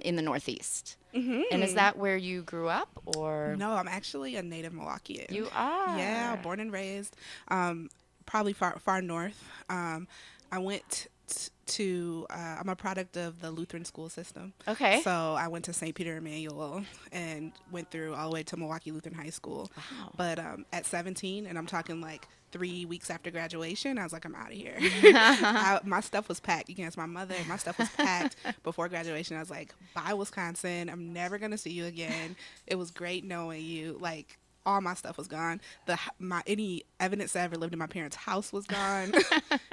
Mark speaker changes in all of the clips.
Speaker 1: in the Northeast.
Speaker 2: Mm-hmm.
Speaker 1: And is that where you grew up, or?
Speaker 2: No, I'm actually a native Milwaukeean.
Speaker 1: You
Speaker 2: Yeah,
Speaker 1: are.
Speaker 2: born and raised. Probably far north. I went I'm a product of the Lutheran school system.
Speaker 1: Okay.
Speaker 2: So I went to St. Peter Emmanuel and went through all the way to Milwaukee Lutheran High School.
Speaker 1: Wow.
Speaker 2: But at 17, and I'm talking like 3 weeks after graduation, I was like, I'm out of here. My stuff was packed. You can ask my mother. My stuff was packed before graduation. I was like, bye, Wisconsin. I'm never going to see you again. It was great knowing you. Like, all my stuff was gone. Any evidence that I ever lived in my parents' house was gone.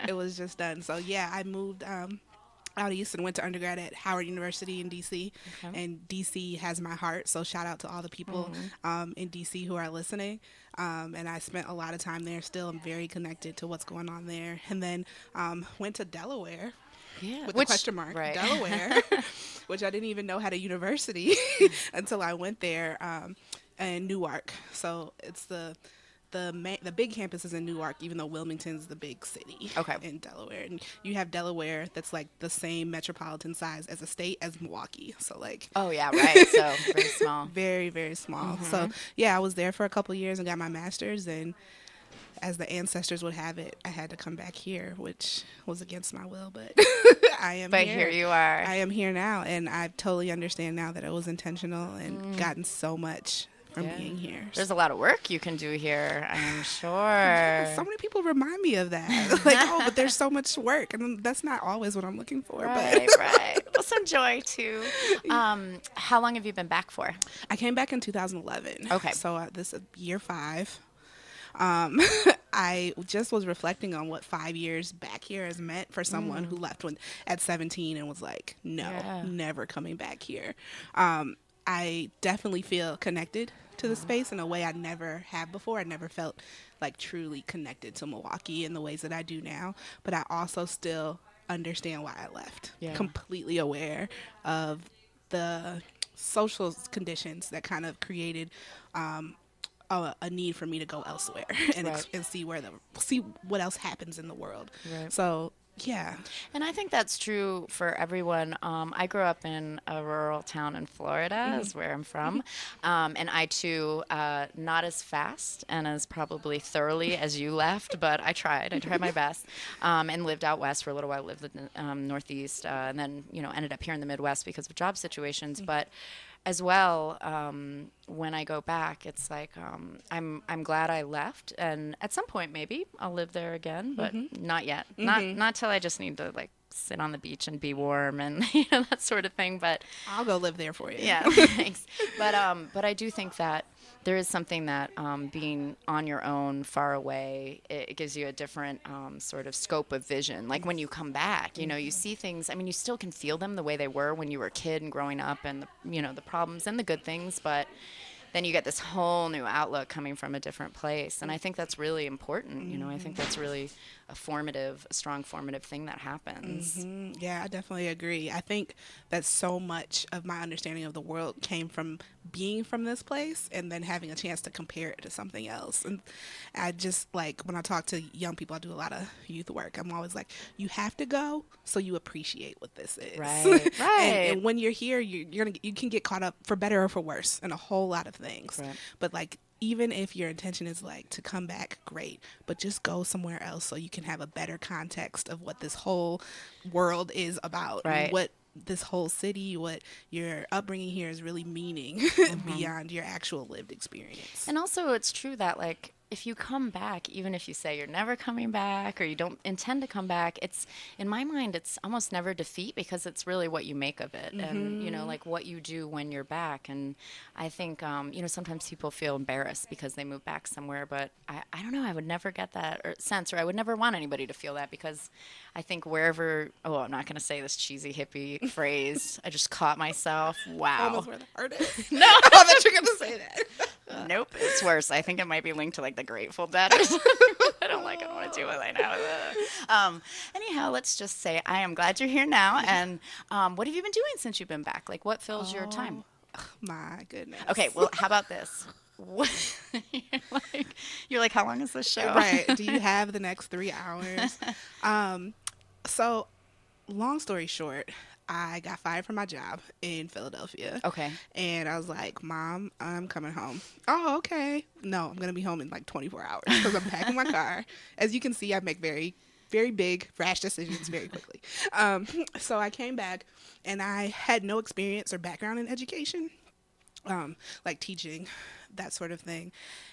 Speaker 2: It was just done. So yeah, I moved out east and went to undergrad at Howard University in DC.
Speaker 1: Okay.
Speaker 2: And DC has my heart. So shout out to all the people in DC who are listening. And I spent a lot of time there. Still, I'm very connected to what's going on there. And then went to Delaware.
Speaker 1: Yeah.
Speaker 2: With the question mark,
Speaker 1: right.
Speaker 2: Delaware, which I didn't even know had a university until I went there. And Newark. So it's the big campus is in Newark, even though Wilmington's the big city in Delaware. And you have Delaware that's like the same metropolitan size as a state as Milwaukee. So like
Speaker 1: Oh yeah, right. So very small.
Speaker 2: very, very small. So yeah, I was there for a couple of years and got my master's, and as the ancestors would have it, I had to come back here, which was against my will, but I am
Speaker 1: But
Speaker 2: here.
Speaker 1: here you are.
Speaker 2: I am here now, and I totally understand now that it was intentional and gotten so much from being here.
Speaker 1: There's a lot of work you can do here, I'm sure.
Speaker 2: So many people remind me of that. Like, oh, but there's so much work, and that's not always what I'm looking for.
Speaker 1: Right,
Speaker 2: but
Speaker 1: right. Well, some joy too. How long have you been back for?
Speaker 2: I came back in 2011.
Speaker 1: Okay.
Speaker 2: So this is year 5. I just was reflecting on what 5 years back here has meant for someone who left at 17 and was like, no, never coming back here. I definitely feel connected to the space in a way I never have before. I never felt like truly connected to Milwaukee in the ways that I do now. But I also still understand why I left.
Speaker 1: Yeah.
Speaker 2: Completely aware of the social conditions that kind of created a need for me to go elsewhere and and see what else happens in the world.
Speaker 1: Right.
Speaker 2: So yeah.
Speaker 1: And I think that's true for everyone. I grew up in a rural town in Florida, is where I'm from. And I, too, not as fast and as probably thoroughly as you left, but I tried. I tried my best and lived out west for a little while. Lived in the Northeast and then, ended up here in the Midwest because of job situations. But as well, when I go back, it's like I'm glad I left, and at some point maybe I'll live there again, but not yet. Not till I just need to like sit on the beach and be warm and that sort of thing. But
Speaker 2: I'll go live there for you.
Speaker 1: yeah, thanks. But I do think that there is something that being on your own, far away, it gives you a different sort of scope of vision. Like when you come back, you see things. I mean, you still can feel them the way they were when you were a kid and growing up, and the problems and the good things. But then you get this whole new outlook coming from a different place, and I think that's really important. I think that's really a strong formative thing that happens.
Speaker 2: Yeah, I definitely agree. I think that so much of my understanding of the world came from being from this place and then having a chance to compare it to something else. And I just, like, when I talk to young people, I do a lot of youth work. I'm always like, you have to go so you appreciate what this is.
Speaker 1: Right.
Speaker 2: And when you're here, you can get caught up for better or for worse in a whole lot of things.
Speaker 1: Right.
Speaker 2: But like, even if your intention is like to come back, great, but just go somewhere else so you can have a better context of what this whole world is about,
Speaker 1: right.
Speaker 2: What this whole city, what your upbringing here is really meaning beyond your actual lived experience.
Speaker 1: And also it's true that like if you come back, even if you say you're never coming back or you don't intend to come back, it's, in my mind, it's almost never defeat because it's really what you make of it and, like what you do when you're back. And I think, sometimes people feel embarrassed because they move back somewhere, but I don't know, I would never get that sense, or I would never want anybody to feel that because I think wherever, I'm not going to say this cheesy hippie phrase. I just caught myself. Wow.
Speaker 2: Almost where the heart is.
Speaker 1: No.
Speaker 2: I thought you were going to say that.
Speaker 1: Nope, it's worse. I think it might be linked to like the Grateful Dead or something. I don't want to do it right now. Anyhow, let's just say I am glad you're here now. And what have you been doing since you've been back? Like, what fills your time?
Speaker 2: My goodness.
Speaker 1: Okay, well, how about this? You're like, how long is this show?
Speaker 2: Right. Do you have the next 3 hours? So, long story short, I got fired from my job in Philadelphia.
Speaker 1: Okay.
Speaker 2: And I was like, Mom, I'm coming home. Oh, okay. No, I'm going to be home in like 24 hours because I'm packing my car. As you can see, I make very big, rash decisions very quickly. Um, so I came back and I had no experience or background in education, like teaching, that sort of thing.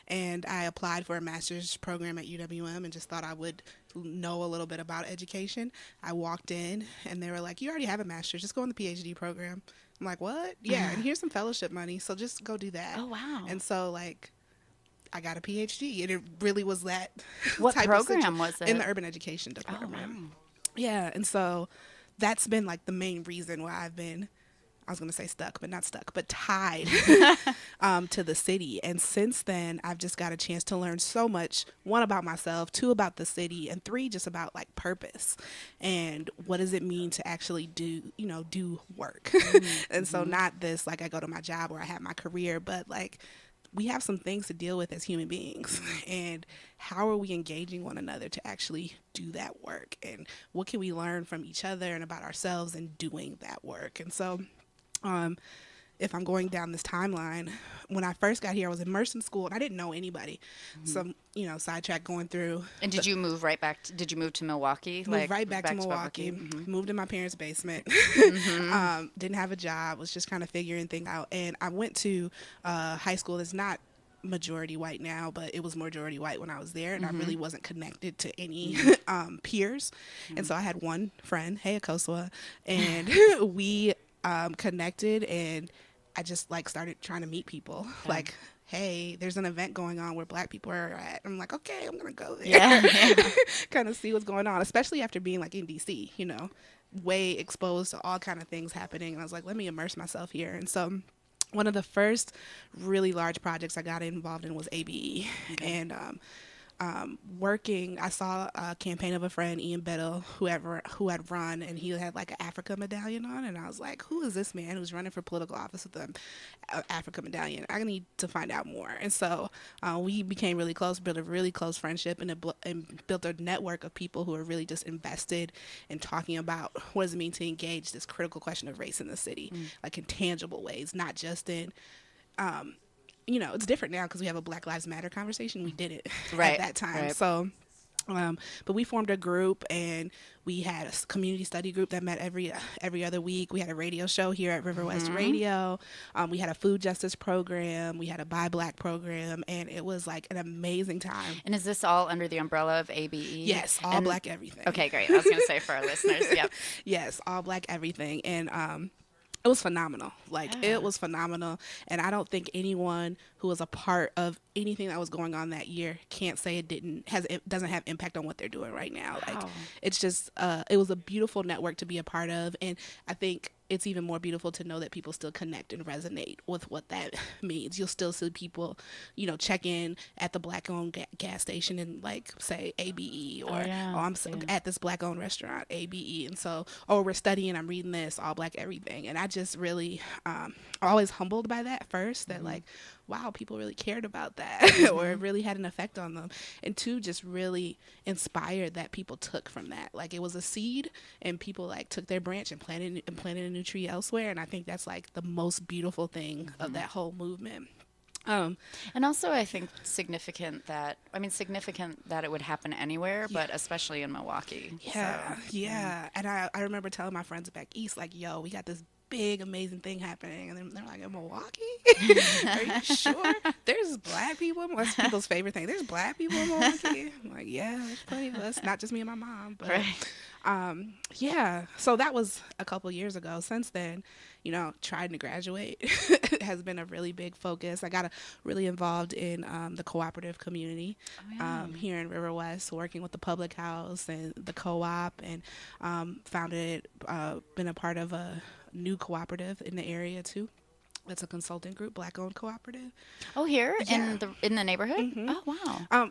Speaker 2: And I applied for a master's program at UWM and just thought I would know a little bit about education. I walked in and they were like, "You already have a master's, just go in the PhD program." I'm like, "What?" "Yeah, and here's some fellowship money, so just go do that."
Speaker 1: Oh, wow.
Speaker 2: And so, like, I got a PhD, and it really was that
Speaker 1: What
Speaker 2: type of
Speaker 1: program was
Speaker 2: in the
Speaker 1: it?
Speaker 2: urban education
Speaker 1: Oh,
Speaker 2: department.
Speaker 1: wow.
Speaker 2: Yeah, and so that's been like the main reason why I've been, I was going to say stuck, but not stuck, but tied to the city. And since then, I've just got a chance to learn so much, one, about myself, two, about the city, and three, just about like purpose and what does it mean to actually do work. And so not this, like I go to my job where I have my career, but like we have some things to deal with as human beings. And how are we engaging one another to actually do that work? And what can we learn from each other and about ourselves in doing that work? And so, um, if I'm going down this timeline, when I first got here, I was immersed in school and I didn't know anybody. Some, sidetrack going through.
Speaker 1: And did you move right back? Did you move to Milwaukee?
Speaker 2: Moved right back to
Speaker 1: to
Speaker 2: Milwaukee. Moved in my parents' basement. Didn't have a job. Was just kind of figuring things out. And I went to high school that's not majority white now, but it was majority white when I was there, and I really wasn't connected to any peers. And so I had one friend, hey Akosua, and we connected, and I just like started trying to meet people.
Speaker 1: Yeah.
Speaker 2: Like, hey, there's an event going on where black people are at. I'm like, okay, I'm gonna go there.
Speaker 1: Yeah.
Speaker 2: Kind of see what's going on, especially after being like in DC, way exposed to all kind of things happening. And I was like, let me immerse myself here. And so one of the first really large projects I got involved in was ABE.
Speaker 1: Okay.
Speaker 2: And working, I saw a campaign of a friend, Ian Bettle, who had run, and he had like an Africa medallion on, and I was like, who is this man who's running for political office with an Africa medallion? I need to find out more. And so we became really close, built a really close friendship, and built a network of people who are really just invested in talking about what does it mean to engage this critical question of race in the city, like in tangible ways, not just in it's different now because we have a Black Lives Matter conversation. We did it
Speaker 1: Right,
Speaker 2: at that time.
Speaker 1: right.
Speaker 2: So, but we formed a group, and we had a community study group that met every other week. We had a radio show here at River West Radio. We had a food justice program. We had a Buy Black program, and it was like an amazing time.
Speaker 1: And is this all under the umbrella of ABE?
Speaker 2: Yes, all black everything.
Speaker 1: Okay, great. I was going to say for our listeners, yep.
Speaker 2: Yes, all black everything, and it was phenomenal. Like,
Speaker 1: Yeah.
Speaker 2: it was phenomenal. And I don't think anyone who was a part of anything that was going on that year can't say it doesn't have impact on what they're doing right now. Like,
Speaker 1: Wow.
Speaker 2: it's just, it was a beautiful network to be a part of. And I think it's even more beautiful to know that people still connect and resonate with what that means. You'll still see people, check in at the black-owned gas station and like say ABE, or I'm at this black-owned restaurant, ABE. And so, we're studying, I'm reading this, all black everything. And I just really always humbled by that first, that like, wow, people really cared about that, or it really had an effect on them. And two, just really inspired that people took from that. Like, it was a seed, and people like took their branch and planted a new tree elsewhere. And I think that's like the most beautiful thing of that whole movement.
Speaker 1: And also, I think significant that it would happen anywhere, but especially in Milwaukee.
Speaker 2: Yeah,
Speaker 1: So,
Speaker 2: yeah. And I remember telling my friends back east, like, yo, we got this big, amazing thing happening. And then they're like, in Milwaukee? Are you sure? There's black people? That's people's favorite thing. There's black people in Milwaukee? I'm like, yeah, there's plenty of us. Not just me and my mom. But,
Speaker 1: right.
Speaker 2: yeah. So that was a couple years ago. Since then, trying to graduate has been a really big focus. I got really involved in the cooperative community here in River West, working with the public house and the co-op, and been a part of a new cooperative in the area too. It's a consulting group, black-owned cooperative.
Speaker 1: Oh, here
Speaker 2: Yeah.
Speaker 1: in the neighborhood?
Speaker 2: Mhm.
Speaker 1: Oh, wow.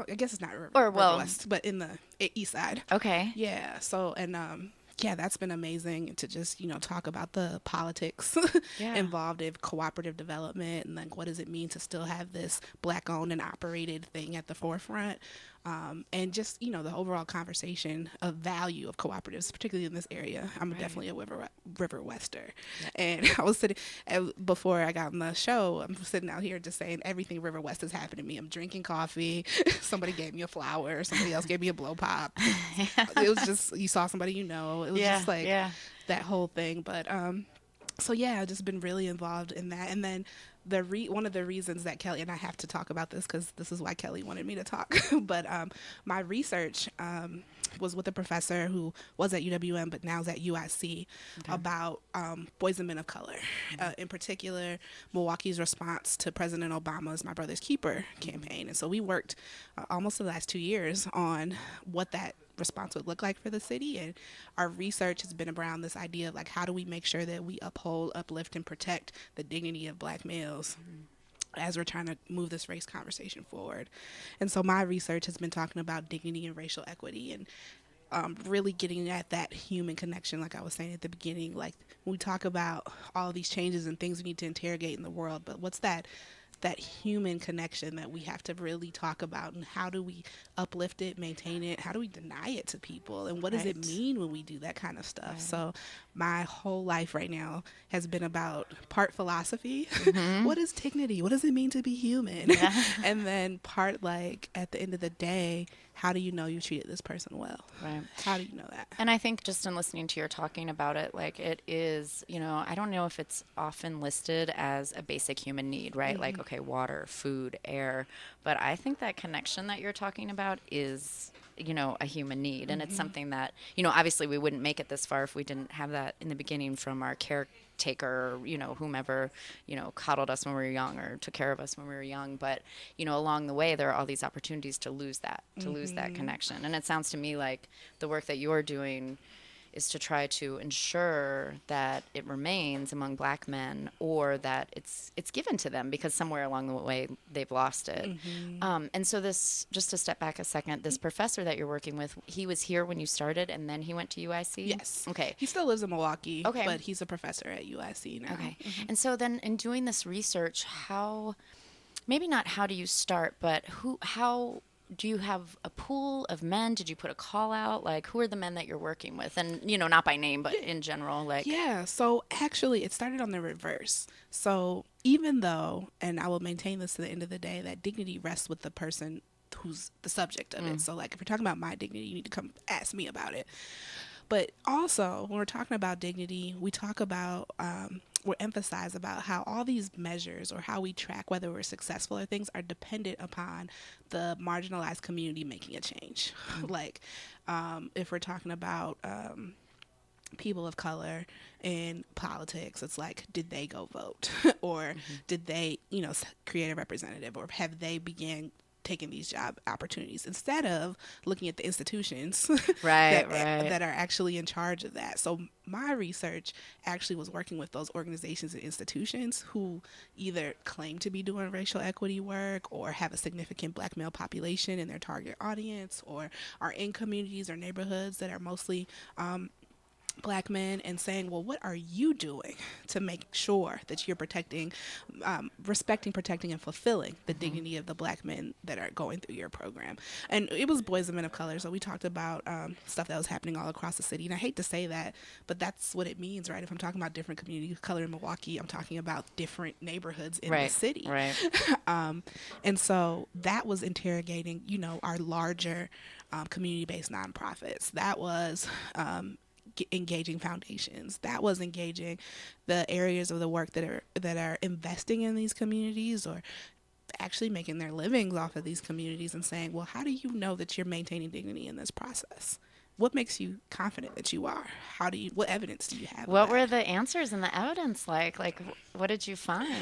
Speaker 2: I guess it's not River
Speaker 1: well-
Speaker 2: West, but in the east side.
Speaker 1: Okay.
Speaker 2: Yeah. So, and yeah, that's been amazing to just talk about the politics
Speaker 1: Yeah.
Speaker 2: involved in cooperative development, and like what does it mean to still have this black-owned and operated thing at the forefront. And just, the overall conversation of value of cooperatives, particularly in this area. I'm
Speaker 1: Right.
Speaker 2: definitely a river wester.
Speaker 1: Yeah.
Speaker 2: And I was sitting, before I got on the show, I'm sitting out here just saying everything River West has happened to me. I'm drinking coffee. Somebody gave me a flower. Somebody else gave me a blow pop. It was just, you saw somebody, it was
Speaker 1: Yeah.
Speaker 2: just like
Speaker 1: Yeah.
Speaker 2: that whole thing. But so yeah, I've just been really involved in that. And then one of the reasons that Kelly and I have to talk about this, because this is why Kelly wanted me to talk. But my research was with a professor who was at UWM but now is at UIC
Speaker 1: Okay.
Speaker 2: about boys and men of color, in particular Milwaukee's response to President Obama's "My Brother's Keeper" campaign. And so we worked almost the last 2 years on what that response would look like for the city, and our research has been around this idea of like, how do we make sure that we uphold, uplift, and protect the dignity of Black males as we're trying to move this race conversation forward. And so my research has been talking about dignity and racial equity, and really getting at that human connection, like I was saying at the beginning. Like, when we talk about all these changes and things we need to interrogate in the world, but what's that human connection that we have to really talk about, and how do we uplift it, maintain it, how do we deny it to people, and what does it
Speaker 1: Right.
Speaker 2: mean when we do that kind of stuff?
Speaker 1: Right.
Speaker 2: So my whole life right now has been about part philosophy.
Speaker 1: Mm-hmm.
Speaker 2: What is dignity, what does it mean to be human?
Speaker 1: Yeah.
Speaker 2: And then part, like, at the end of the day, how do you know you treated this person well?
Speaker 1: Right.
Speaker 2: How do you know that?
Speaker 1: And I think just in listening to your talking about it, like it is, I don't know if it's often listed as a basic human need, right? Like, okay, water, food, air. But I think that connection that you're talking about is, a human need. And it's something that, obviously we wouldn't make it this far if we didn't have that in the beginning from our caretaker, whomever, coddled us when we were young or took care of us when we were young. But, along the way, there are all these opportunities to lose that connection. And it sounds to me like the work that you're doing is to try to ensure that it remains among Black men, or that it's given to them because somewhere along the way they've lost it. And so this, just to step back a second, this professor that you're working with, he was here when you started, and then he went to UIC.
Speaker 2: Yes.
Speaker 1: Okay.
Speaker 2: He still lives in Milwaukee,
Speaker 1: Okay.
Speaker 2: but he's a professor at UIC now.
Speaker 1: Okay. And so then in doing this research, maybe not how do you start, but how do you have a pool of men? Did you put a call out? Like, who are the men that you're working with? And, not by name, but in general, like.
Speaker 2: Yeah, so actually it started on the reverse. So even though, and I will maintain this to the end of the day, that dignity rests with the person who's the subject of it. So, like, if you're talking about my dignity, you need to come ask me about it. But also, when we're talking about dignity, we talk about, we're emphasized about how all these measures, or how we track whether we're successful or things, are dependent upon the marginalized community making a change. Like, if we're talking about people of color in politics, it's like, did they go vote? Or did they, create a representative? Or have they began taking these job opportunities, instead of looking at the institutions
Speaker 1: Right,
Speaker 2: that
Speaker 1: right.
Speaker 2: that are actually in charge of that? So my research actually was working with those organizations and institutions who either claim to be doing racial equity work, or have a significant Black male population in their target audience, or are in communities or neighborhoods that are mostly Black men, and saying, well, what are you doing to make sure that you're protecting, respecting, protecting, and fulfilling the dignity of the Black men that are going through your program? And it was boys and men of color, so we talked about stuff that was happening all across the city. And I hate to say that, but that's what it means, right? If I'm talking about different communities of color in Milwaukee, I'm talking about different neighborhoods in the city.
Speaker 1: Right.
Speaker 2: And so that was interrogating, our larger community-based nonprofits. That was engaging foundations. That was engaging the areas of the work that are investing in these communities, or actually making their livings off of these communities, and saying, well, how do you know that you're maintaining dignity in this process? What makes you confident that you are? What evidence do you have?
Speaker 1: What were the answers and the evidence like? Like, what did you find?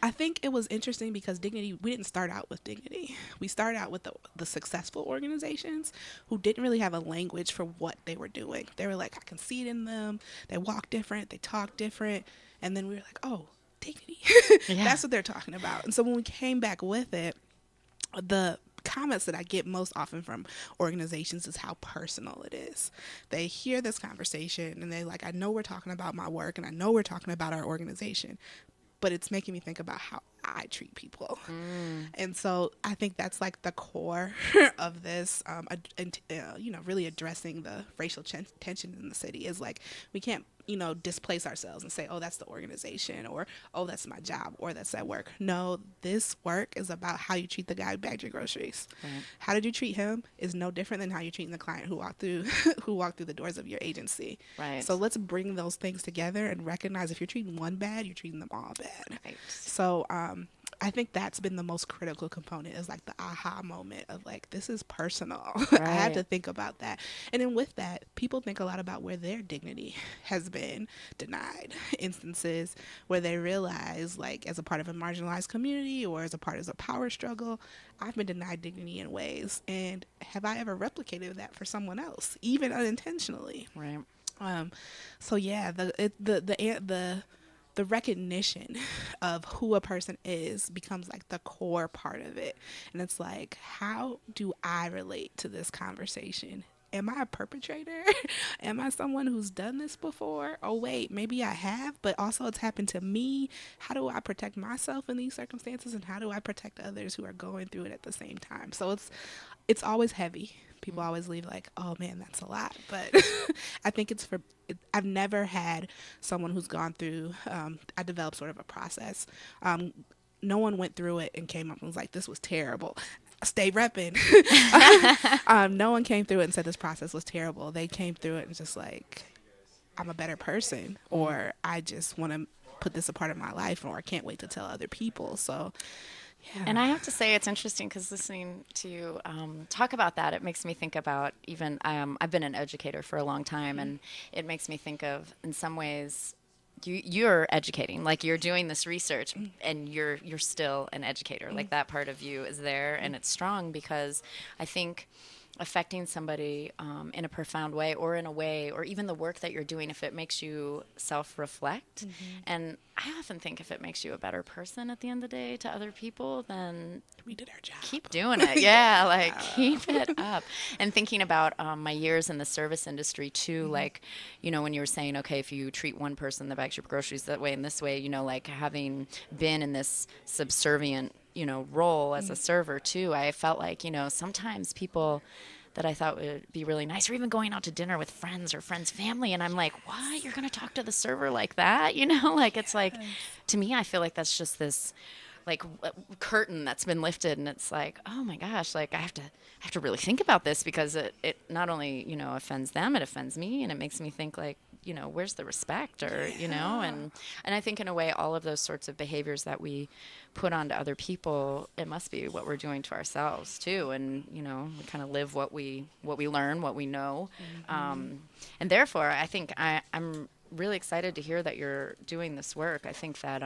Speaker 2: I think it was interesting because dignity, we didn't start out with dignity. We started out with the successful organizations who didn't really have a language for what they were doing. They were like, I can see it in them. They walk different. They talk different. And then we were like, oh, dignity.
Speaker 1: Yeah.
Speaker 2: That's what they're talking about. And so when we came back with it, the comments that I get most often from organizations is how personal it is. They hear this conversation and they like, I know we're talking about my work, and I know we're talking about our organization, but it's making me think about how I treat people.
Speaker 1: Mm.
Speaker 2: And so I think that's like the core of this, really addressing the racial tension in the city is like we can't, displace ourselves and say, oh, that's the organization, or oh, that's my job, or that's at work. No, this work is about how you treat the guy who bagged your groceries.
Speaker 1: Right.
Speaker 2: How did you treat him is no different than how you're treating the client who walked through who walked through the doors of your agency.
Speaker 1: Right.
Speaker 2: So let's bring those things together and recognize if you're treating one bad, you're treating them all bad.
Speaker 1: Right.
Speaker 2: So I think that's been the most critical component is like the aha moment of like, this is personal. I had
Speaker 1: Right.
Speaker 2: to think about that. And then with that, people think a lot about where their dignity has been denied. Instances where they realize, like, as a part of a marginalized community or as a part of a power struggle, I've been denied dignity in ways. And have I ever replicated that for someone else, even unintentionally?
Speaker 1: Right.
Speaker 2: Um, so yeah, the recognition of who a person is becomes like the core part of it. And it's like, how do I relate to this conversation? Am I a perpetrator? Am I someone who's done this before? Oh, wait, maybe I have, but also it's happened to me. How do I protect myself in these circumstances? And how do I protect others who are going through it at the same time? So it's always heavy. People always leave like, oh man, that's a lot. But I think I've never had someone who's gone through, I developed sort of a process. No one went through it and came up and was like, this was terrible. Stay repping. No one came through it and said this process was terrible. They came through it and just like, I'm a better person, or I just want to put this a part of my life, or I can't wait to tell other people. So yeah.
Speaker 1: And I have to say, it's interesting because listening to you talk about that, it makes me think about even I've been an educator for a long time, and it makes me think of, in some ways, you're educating, like you're doing this research, and you're still an educator. Like that part of you is there, and it's strong because I think affecting somebody in a profound way, or in a way, or even the work that you're doing, if it makes you self-reflect. And I often think if it makes you a better person at the end of the day to other people, then
Speaker 2: We did our job.
Speaker 1: keep doing it. Yeah, like keep it up. And thinking about my years in the service industry too, like, when you were saying, okay, if you treat one person that bags your groceries that way and this way, like having been in this subservient, role as a server too, I felt like, sometimes people that I thought would be really nice, or even going out to dinner with friends or friends' family. And I'm like, what? You're going to talk to the server like that? Like it's like, to me, I feel like that's just this like curtain that's been lifted, and it's like, oh my gosh, like I have to really think about this, because it not only offends them, it offends me, and it makes me think like, where's the respect, or and I think in a way all of those sorts of behaviors that we put onto other people, it must be what we're doing to ourselves too, and we kind of live what we learn, what we know, and therefore I think I'm really excited to hear that you're doing this work. I think that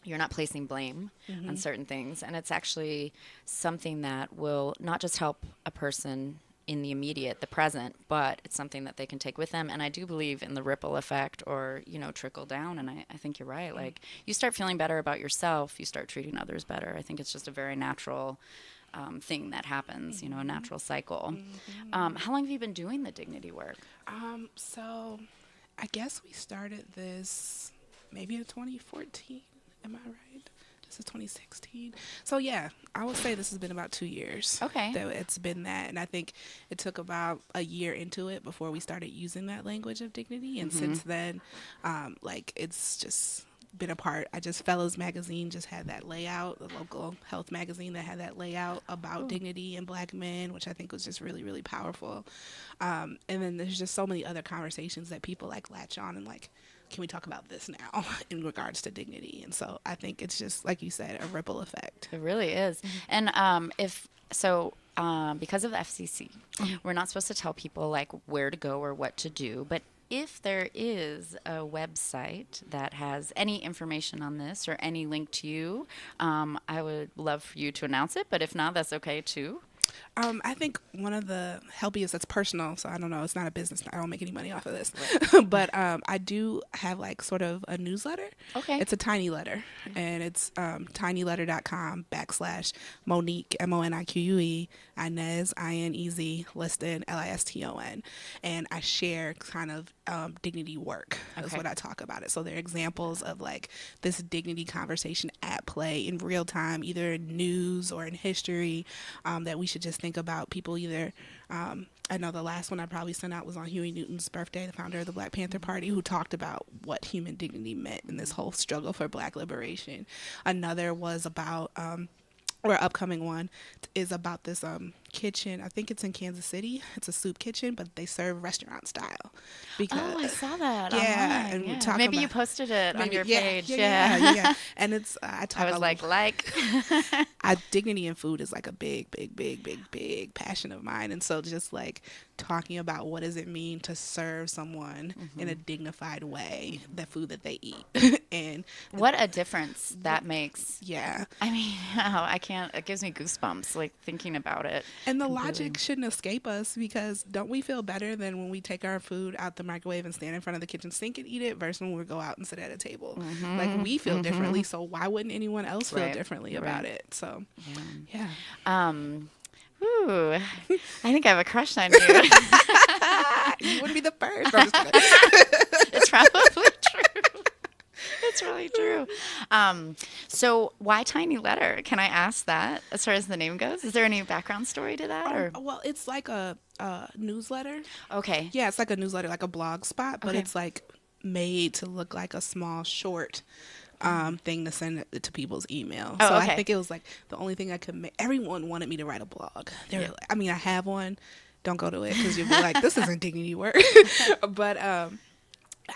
Speaker 1: you're not placing blame on certain things, and it's actually something that will not just help a person in the immediate, the present, but it's something that they can take with them. And I do believe in the ripple effect, or trickle down, and I think you're right. Like, you start feeling better about yourself, you start treating others better. I think it's just a very natural thing that happens, a natural cycle. How long have you been doing the dignity work?
Speaker 2: So I guess we started this maybe in 2014. Am I right? This is 2016. So yeah, I would say this has been about 2 years.
Speaker 1: Okay.
Speaker 2: That it's been that, and I think it took about a year into it before we started using that language of dignity. And since then, it's just been a part. Fellows magazine just had that layout, the local health magazine that had that layout about dignity and Black men, which I think was just really, really powerful. And then there's just so many other conversations that people like latch on and like, can we talk about this now in regards to dignity? And so I think it's just, like you said, a ripple effect.
Speaker 1: It really is. And because of the FCC, we're not supposed to tell people like where to go or what to do. But if there is a website that has any information on this or any link to you, I would love for you to announce it. But if not, that's okay too.
Speaker 2: I think one of the healthiest that's personal, so I don't know, it's not a business. I don't make any money off of this.
Speaker 1: Right.
Speaker 2: But I do have like sort of a newsletter.
Speaker 1: Okay.
Speaker 2: It's a tiny letter, and it's tinyletter.com/ Monique, Monique, Inez, Inez, Liston, Liston. And I share kind of dignity work. That's
Speaker 1: Okay.
Speaker 2: what I talk about it. So there are examples of like this dignity conversation at play in real time, either in news or in history, that we should just think about people either. I know the last one I probably sent out was on Huey Newton's birthday, the founder of the Black Panther Party, who talked about what human dignity meant in this whole struggle for Black liberation. Another was about or upcoming one is about this kitchen. I think it's in Kansas City. It's a soup kitchen, but they serve restaurant style.
Speaker 1: Oh, I
Speaker 2: Because
Speaker 1: saw that
Speaker 2: yeah,
Speaker 1: online.
Speaker 2: and we
Speaker 1: Yeah.
Speaker 2: talk
Speaker 1: Maybe you
Speaker 2: about
Speaker 1: posted it on
Speaker 2: maybe
Speaker 1: your
Speaker 2: yeah,
Speaker 1: page.
Speaker 2: yeah,
Speaker 1: Yeah.
Speaker 2: yeah, yeah. And it's I
Speaker 1: I
Speaker 2: talk
Speaker 1: was
Speaker 2: a
Speaker 1: like.
Speaker 2: dignity in food is like a big, big, big, big, big passion of mine. And so just like talking about what does it mean to serve someone in a dignified way the food that they eat. And
Speaker 1: What a difference that makes.
Speaker 2: yeah.
Speaker 1: I mean, oh, I can't. It gives me goosebumps like thinking about it.
Speaker 2: And the
Speaker 1: Completely.
Speaker 2: logic shouldn't escape us because don't we feel better than when we take our food out the microwave and stand in front of the kitchen sink and eat it versus when we go out and sit at a table? Like we feel differently, so why wouldn't anyone else feel
Speaker 1: Right.
Speaker 2: differently about
Speaker 1: Right.
Speaker 2: it? So,
Speaker 1: Yeah.
Speaker 2: yeah.
Speaker 1: Ooh, I think I have a crush on you.
Speaker 2: You wouldn't be the first. I'm just kidding.
Speaker 1: It's probably true. It's really true. So why Tiny Letter? Can I ask that as far as the name goes? Is there any background story to that? Or
Speaker 2: Well, it's like a newsletter.
Speaker 1: okay,
Speaker 2: Yeah, it's like a newsletter, like a blog spot, but
Speaker 1: okay,
Speaker 2: it's like made to look like a small short thing to send it to people's email. So
Speaker 1: oh,
Speaker 2: I
Speaker 1: okay,
Speaker 2: think it was like the only thing I could make. Everyone wanted me to write a blog.
Speaker 1: yeah.
Speaker 2: I mean, I have one. Don't go to it because you'll be like, this isn't dignity work. But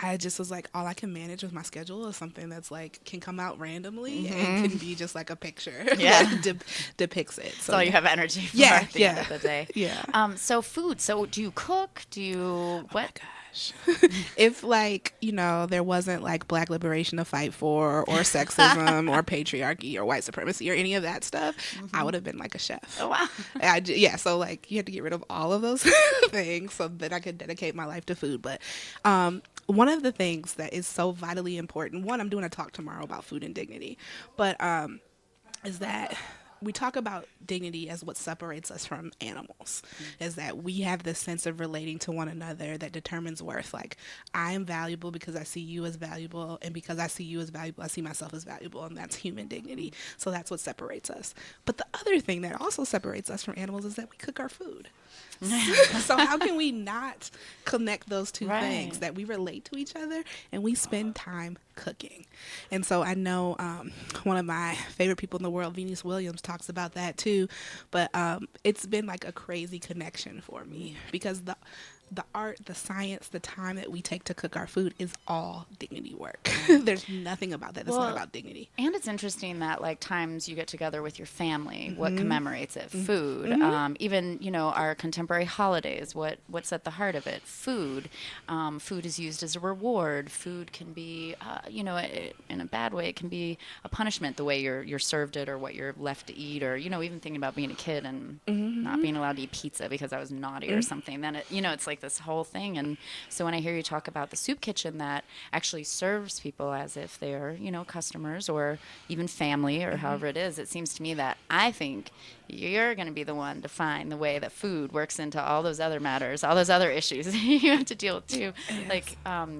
Speaker 2: I just was like, all I can manage with my schedule is something that's like can come out randomly and can be just like a picture
Speaker 1: Yeah.
Speaker 2: that depicts it.
Speaker 1: That's
Speaker 2: So
Speaker 1: all you have energy for
Speaker 2: yeah,
Speaker 1: at the end of the day.
Speaker 2: yeah.
Speaker 1: So food. So do you cook? Do you what?
Speaker 2: Gosh. If like, there wasn't like black liberation to fight for or sexism or patriarchy or white supremacy or any of that stuff, I would have been like a chef.
Speaker 1: Oh wow.
Speaker 2: Yeah, so like you had to get rid of all of those things so that I could dedicate my life to food. But one of the things that is so vitally important, one, I'm doing a talk tomorrow about food and dignity, but is that we talk about dignity as what separates us from animals, is that we have this sense of relating to one another that determines worth. Like, I am valuable because I see you as valuable, and because I see you as valuable, I see myself as valuable, and that's human dignity. So that's what separates us. But the other thing that also separates us from animals is that we cook our food. So how can we not connect those two
Speaker 1: Right.
Speaker 2: things, that we relate to each other and we spend time cooking? And so I know one of my favorite people in the world, Venus Williams, talks about that too. But it's been like a crazy connection for me because the art, the science, the time that we take to cook our food is all dignity work. There's nothing about that that's
Speaker 1: Well,
Speaker 2: not about dignity.
Speaker 1: And it's interesting that like times you get together with your family, what
Speaker 2: Mm-hmm.
Speaker 1: commemorates it? Food. Even our contemporary holidays, what's at the heart of it? Food. Food is used as a reward. Food can be, in a bad way, it can be a punishment. The way you're served it, or what you're left to eat, or even thinking about being a kid and not being allowed to eat pizza because I was naughty or something. Then it's like this whole thing. And so when I hear you talk about the soup kitchen that actually serves people as if they're customers or even family or however it is, it seems to me that I think you're going to be the one to find the way that food works into all those other matters, all those other issues you have to deal with too, like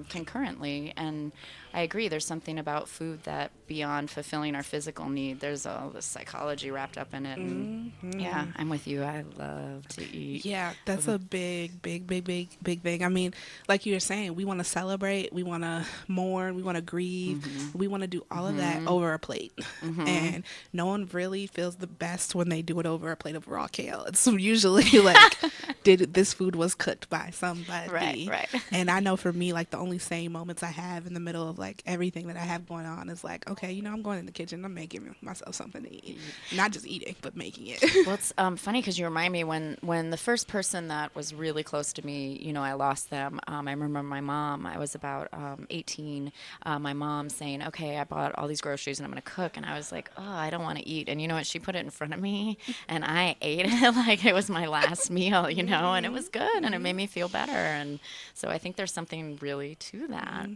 Speaker 1: concurrently. And I agree, there's something about food that beyond fulfilling our physical need, there's all this psychology wrapped up in it. And yeah, I'm with you. I love to eat.
Speaker 2: Yeah, that's a big, big, big, big, big thing. I mean, like you were saying, we want to celebrate, we want to mourn, we want to grieve, we want to do all of that over a plate. And no one really feels the best when they do it over a plate of raw kale. It's usually like, this food was cooked by somebody.
Speaker 1: Right.
Speaker 2: And I know for me, like the only sane moments I have in the middle of like everything that I have going on is like, okay, I'm going in the kitchen, I'm making myself something to eat. Not just eating, but making it.
Speaker 1: Well, it's funny because you remind me when the first person that was really close to me, I lost them. I remember my mom. I was about 18. My mom saying, "Okay, I bought all these groceries and I'm going to cook," and I was like, "Oh, I don't want to eat." And you know what? She put it in front of me, and I ate it like it was my last meal, you know, and it was good and it made me feel better. And so I think there's something really to that.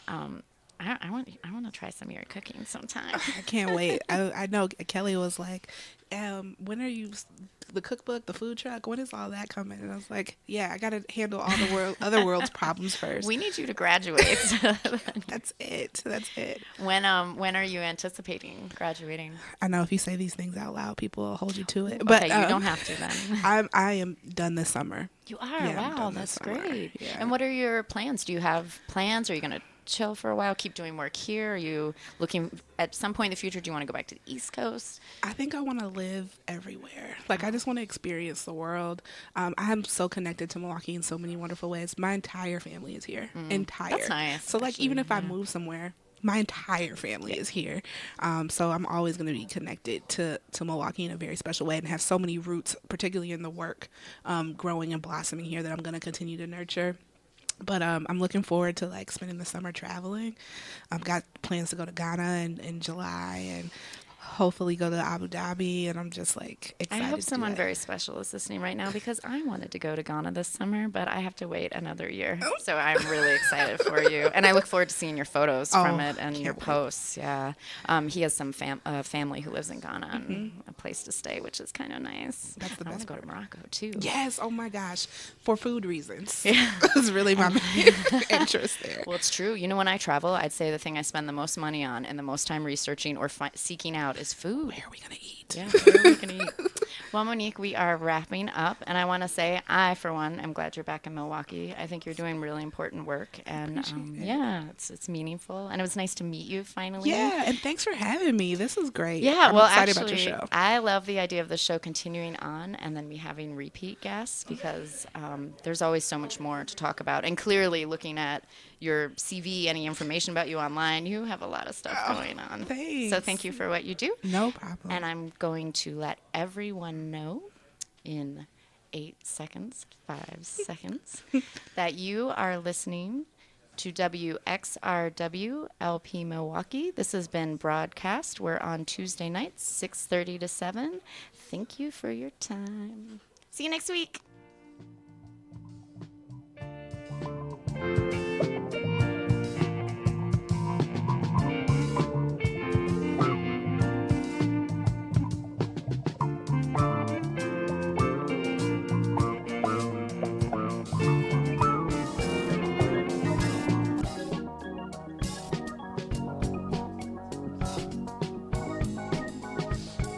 Speaker 1: Um, I want to try some of your cooking sometime.
Speaker 2: I can't wait. I know Kelly was like, when are you, the cookbook, the food truck, when is all that coming? And I was like, yeah, I got to handle all the other world's problems first.
Speaker 1: We need you to graduate.
Speaker 2: That's it. That's it.
Speaker 1: When are you anticipating graduating?
Speaker 2: I know if you say these things out loud, people will hold you to it. But
Speaker 1: Okay, you don't have to then.
Speaker 2: I am done this summer.
Speaker 1: You are?
Speaker 2: Yeah, I'm
Speaker 1: Wow,
Speaker 2: done
Speaker 1: that's
Speaker 2: this summer.
Speaker 1: great.
Speaker 2: Yeah.
Speaker 1: And what are your plans? Do you have plans? Are you going to chill for a while, keep doing work here? Are you looking at some point in the future, do you want to go back to the East Coast?
Speaker 2: I think I want to live everywhere. Like, I just want to experience the world. I'm so connected to Milwaukee in so many wonderful ways. My entire family is here. Entire.
Speaker 1: That's nice.
Speaker 2: So, like,
Speaker 1: actually,
Speaker 2: even if I
Speaker 1: yeah.
Speaker 2: move somewhere, my entire family is here. So I'm always going to be connected to Milwaukee in a very special way and have so many roots, particularly in the work, growing and blossoming here that I'm going to continue to nurture. But I'm looking forward to like spending the summer traveling. I've got plans to go to Ghana in July and hopefully go to Abu Dhabi. And I'm just like
Speaker 1: I
Speaker 2: excited.
Speaker 1: hope
Speaker 2: to do
Speaker 1: someone
Speaker 2: that.
Speaker 1: very special is listening right now because I wanted to go to Ghana this summer, but I have to wait another year. So I'm really excited for you. And I look forward to seeing your photos from it and your
Speaker 2: can't wait.
Speaker 1: posts. Yeah. He has some family who lives in Ghana and a place to stay, which is kind of nice.
Speaker 2: That's the
Speaker 1: I want
Speaker 2: best
Speaker 1: to go to
Speaker 2: part.
Speaker 1: Morocco too.
Speaker 2: Yes. Oh my gosh. For food reasons.
Speaker 1: Yeah.
Speaker 2: It's really my main interest there.
Speaker 1: Well, it's true. You know, when I travel, I'd say the thing I spend the most money on and the most time researching or seeking out is food.
Speaker 2: Where are we going to eat?
Speaker 1: Yeah, what are we going to eat? Well, Monique, we are wrapping up, and I want to say, for one, am glad you're back in Milwaukee. I think you're doing really important work, and
Speaker 2: Appreciate it.
Speaker 1: yeah, it's meaningful, and it was nice to meet you finally.
Speaker 2: Yeah. And thanks for having me. This was great.
Speaker 1: Yeah,
Speaker 2: I'm
Speaker 1: well,
Speaker 2: excited
Speaker 1: actually,
Speaker 2: about your show.
Speaker 1: I love the idea of the show continuing on and then me having repeat guests because there's always so much more to talk about. And clearly, looking at your CV, any information about you online, you have a lot of stuff going on.
Speaker 2: Thanks.
Speaker 1: So thank you for what you do.
Speaker 2: No problem.
Speaker 1: And I'm going to let everyone know in 8 seconds, 5 seconds, that you are listening to WXRW LP Milwaukee. This has been Broadcast. We're on Tuesday nights, 6:30 to 7. Thank you for your time. See you next week.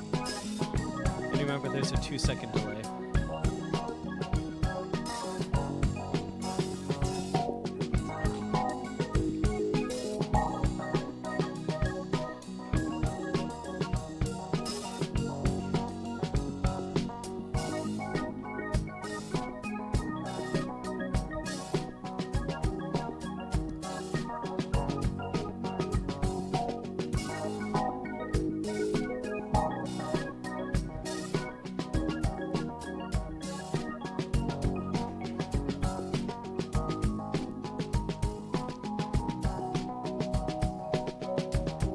Speaker 3: And remember, there's a 2-second delay.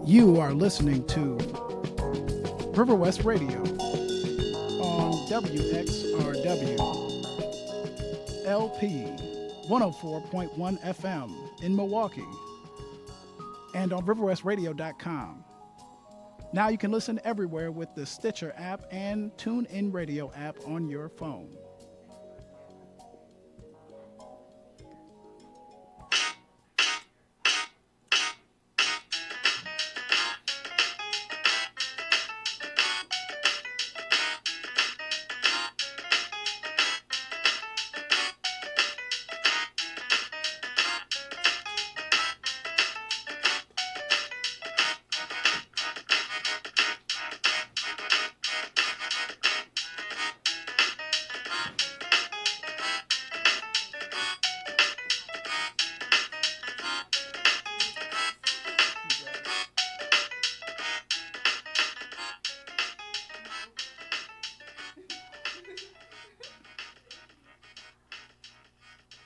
Speaker 4: You are listening to River West Radio on WXRW LP 104.1 FM in Milwaukee and on riverwestradio.com. Now you can listen everywhere with the Stitcher app and TuneIn Radio app on your phone.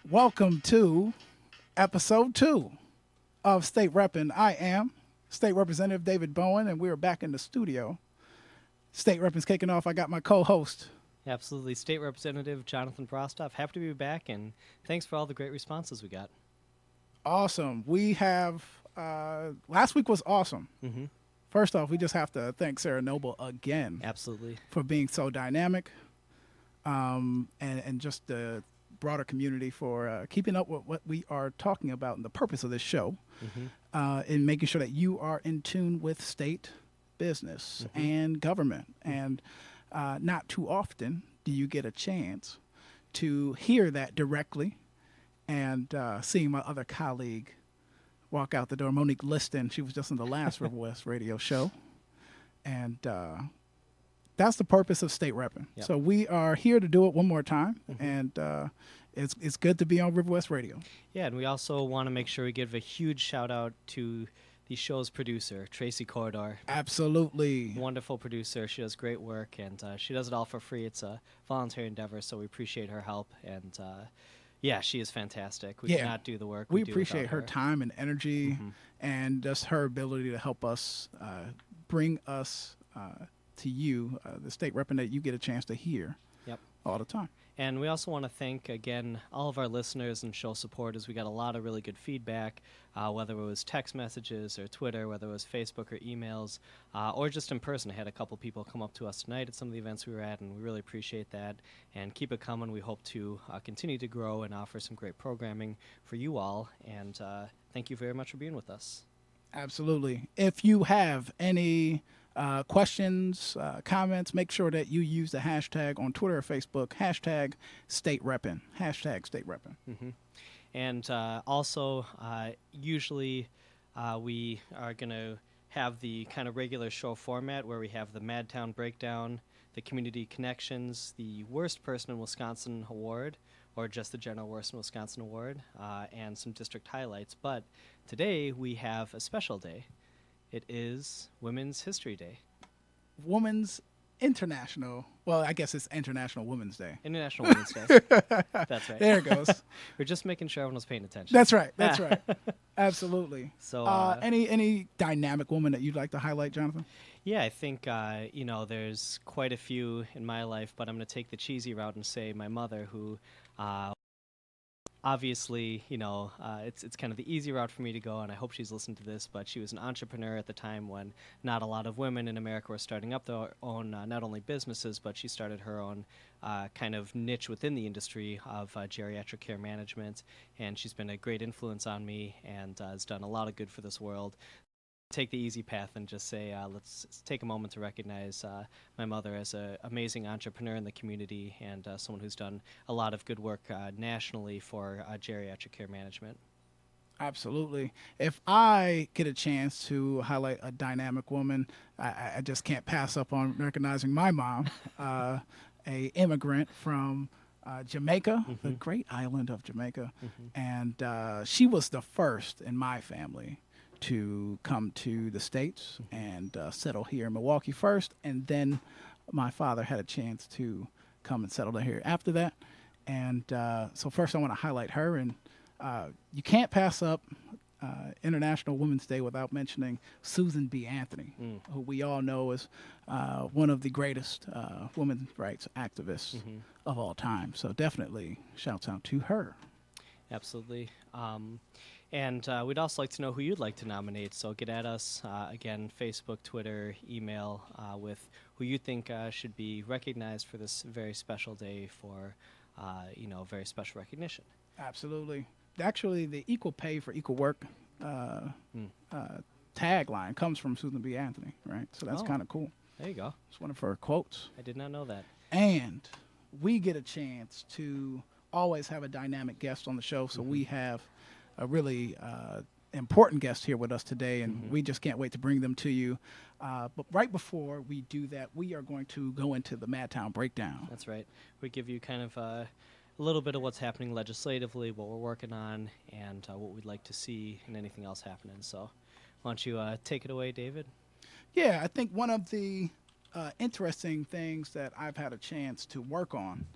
Speaker 4: Welcome to episode 2 of State Reppin'. I am State Representative David Bowen, and we are back in the studio. State Rep is kicking off. I got my co-host.
Speaker 3: Absolutely. State Representative Jonathan Brostoff. Happy to be back, and thanks for all the great responses we got.
Speaker 4: Awesome. We have, last week was awesome.
Speaker 3: Mm-hmm.
Speaker 4: First off, we just have to thank Sarah Noble again.
Speaker 3: Absolutely.
Speaker 4: For being so dynamic, and just the broader community for keeping up with what we are talking about and the purpose of this show, in making sure that you are in tune with state business and government. And not too often do you get a chance to hear that directly. And seeing my other colleague walk out the door, Monique Liston, she was just in the last River West radio show. And that's the purpose of State Repping.
Speaker 3: Yep.
Speaker 4: So we are here to do it one more time, and it's good to be on River West Radio.
Speaker 3: Yeah, and we also want to make sure we give a huge shout out to the show's producer, Tracy Corridor.
Speaker 4: Absolutely.
Speaker 3: Wonderful producer. She does great work, and she does it all for free. It's a voluntary endeavor, so we appreciate her help. And yeah, she is fantastic. We cannot do the work
Speaker 4: we
Speaker 3: do
Speaker 4: appreciate
Speaker 3: without
Speaker 4: her time and energy, and just her ability to help us bring us to you, the state repping that you get a chance to hear all the time.
Speaker 3: And we also want to thank, again, all of our listeners and show supporters. We got a lot of really good feedback, whether it was text messages or Twitter, whether it was Facebook or emails, or just in person. I had a couple people come up to us tonight at some of the events we were at, and we really appreciate that. And keep it coming. We hope to continue to grow and offer some great programming for you all. And thank you very much for being with us.
Speaker 4: Absolutely. If you have any questions, comments, make sure that you use the hashtag on Twitter or Facebook, hashtag State Reppin', hashtag State Reppin'.
Speaker 3: And also, usually we are going to have the kind of regular show format where we have the Madtown Breakdown, the Community Connections, the Worst Person in Wisconsin Award, or just the General Worst in Wisconsin Award, and some district highlights. But today we have a special day. It is Women's History Day.
Speaker 4: Women's International. Well, I guess it's International Women's Day.
Speaker 3: International Women's Day. That's right.
Speaker 4: There it goes.
Speaker 3: We're just making sure everyone was paying attention.
Speaker 4: That's right. That's right. Absolutely.
Speaker 3: So,
Speaker 4: any dynamic woman that you'd like to highlight, Jonathan?
Speaker 3: Yeah, I think there's quite a few in my life, but I'm going to take the cheesy route and say my mother, who obviously, it's kind of the easy route for me to go, and I hope she's listened to this, but she was an entrepreneur at the time when not a lot of women in America were starting up their own, not only businesses, but she started her own kind of niche within the industry of geriatric care management, and she's been a great influence on me and has done a lot of good for this world. Take the easy path and just say, let's take a moment to recognize my mother as an amazing entrepreneur in the community and someone who's done a lot of good work nationally for geriatric care management. Absolutely.
Speaker 4: If I get a chance to highlight a dynamic woman, I just can't pass up on recognizing my mom, a immigrant from Jamaica, the great island of Jamaica. And she was the first in my family to come to the States and settle here in Milwaukee first, and then my father had a chance to come and settle here after that. And so first I want to highlight her, and you can't pass up International Women's Day without mentioning Susan B. Anthony, who we all know is one of the greatest women's rights activists of all time. So definitely shouts out to her.
Speaker 3: Absolutely. And we'd also like to know who you'd like to nominate. So get at us, again, Facebook, Twitter, email, with who you think should be recognized for this very special day for, very special recognition.
Speaker 4: Absolutely. Actually, the equal pay for equal work tagline comes from Susan B. Anthony, right? So that's kind of cool.
Speaker 3: There you go.
Speaker 4: It's one of her quotes.
Speaker 3: I did not know that.
Speaker 4: And we get a chance to always have a dynamic guest on the show, so we have a really important guest here with us today, and we just can't wait to bring them to you. But right before we do that, we are going to go into the Madtown Breakdown.
Speaker 3: That's right. We give you kind of a little bit of what's happening legislatively, what we're working on, and what we'd like to see, and anything else happening. So why don't you take it away, David?
Speaker 4: Yeah, I think one of the interesting things that I've had a chance to work on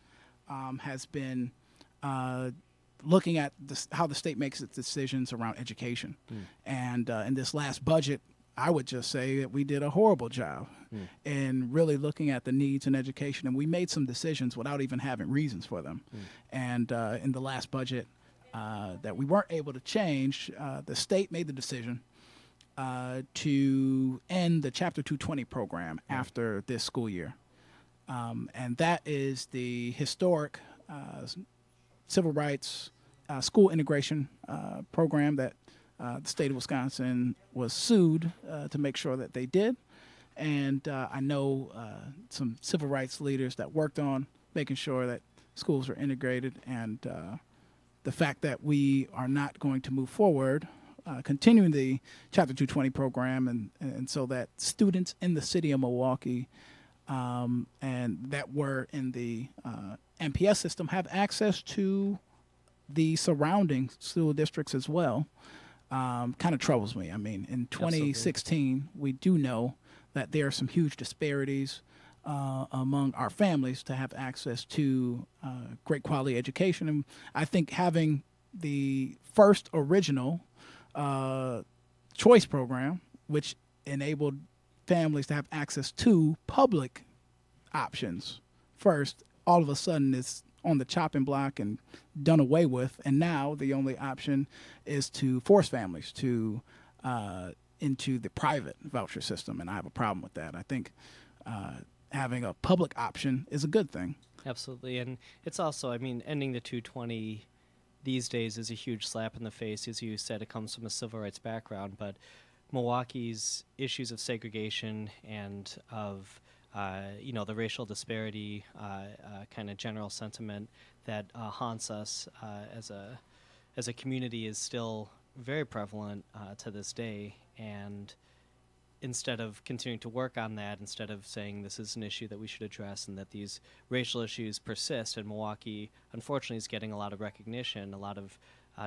Speaker 4: has been looking at how the state makes its decisions around education. And in this last budget, I would just say that we did a horrible job in really looking at the needs in education, and we made some decisions without even having reasons for them. And in the last budget that we weren't able to change, the state made the decision to end the Chapter 220 program after this school year. And that is the historic civil rights school integration program that the state of Wisconsin was sued to make sure that they did. And I know some civil rights leaders that worked on making sure that schools were integrated. And the fact that we are not going to move forward, continuing the Chapter 220 program, and so that students in the city of Milwaukee and that were in the MPS system have access to the surrounding school districts as well, kind of troubles me. I mean, in 2016, we do know that there are some huge disparities among our families to have access to great quality education. And I think having the first original choice program, which enabled families to have access to public options first, all of a sudden it's on the chopping block and done away with. And now the only option is to force families to into the private voucher system. And I have a problem with that. I think having a public option is a good thing.
Speaker 3: Absolutely. And it's also, I mean, ending the 220 these days is a huge slap in the face. As you said, it comes from a civil rights background, but Milwaukee's issues of segregation and of the racial disparity, kind of general sentiment that haunts us as a community is still very prevalent to this day. And instead of continuing to work on that, instead of saying this is an issue that we should address and that these racial issues persist, and Milwaukee, unfortunately, is getting a lot of recognition, a lot of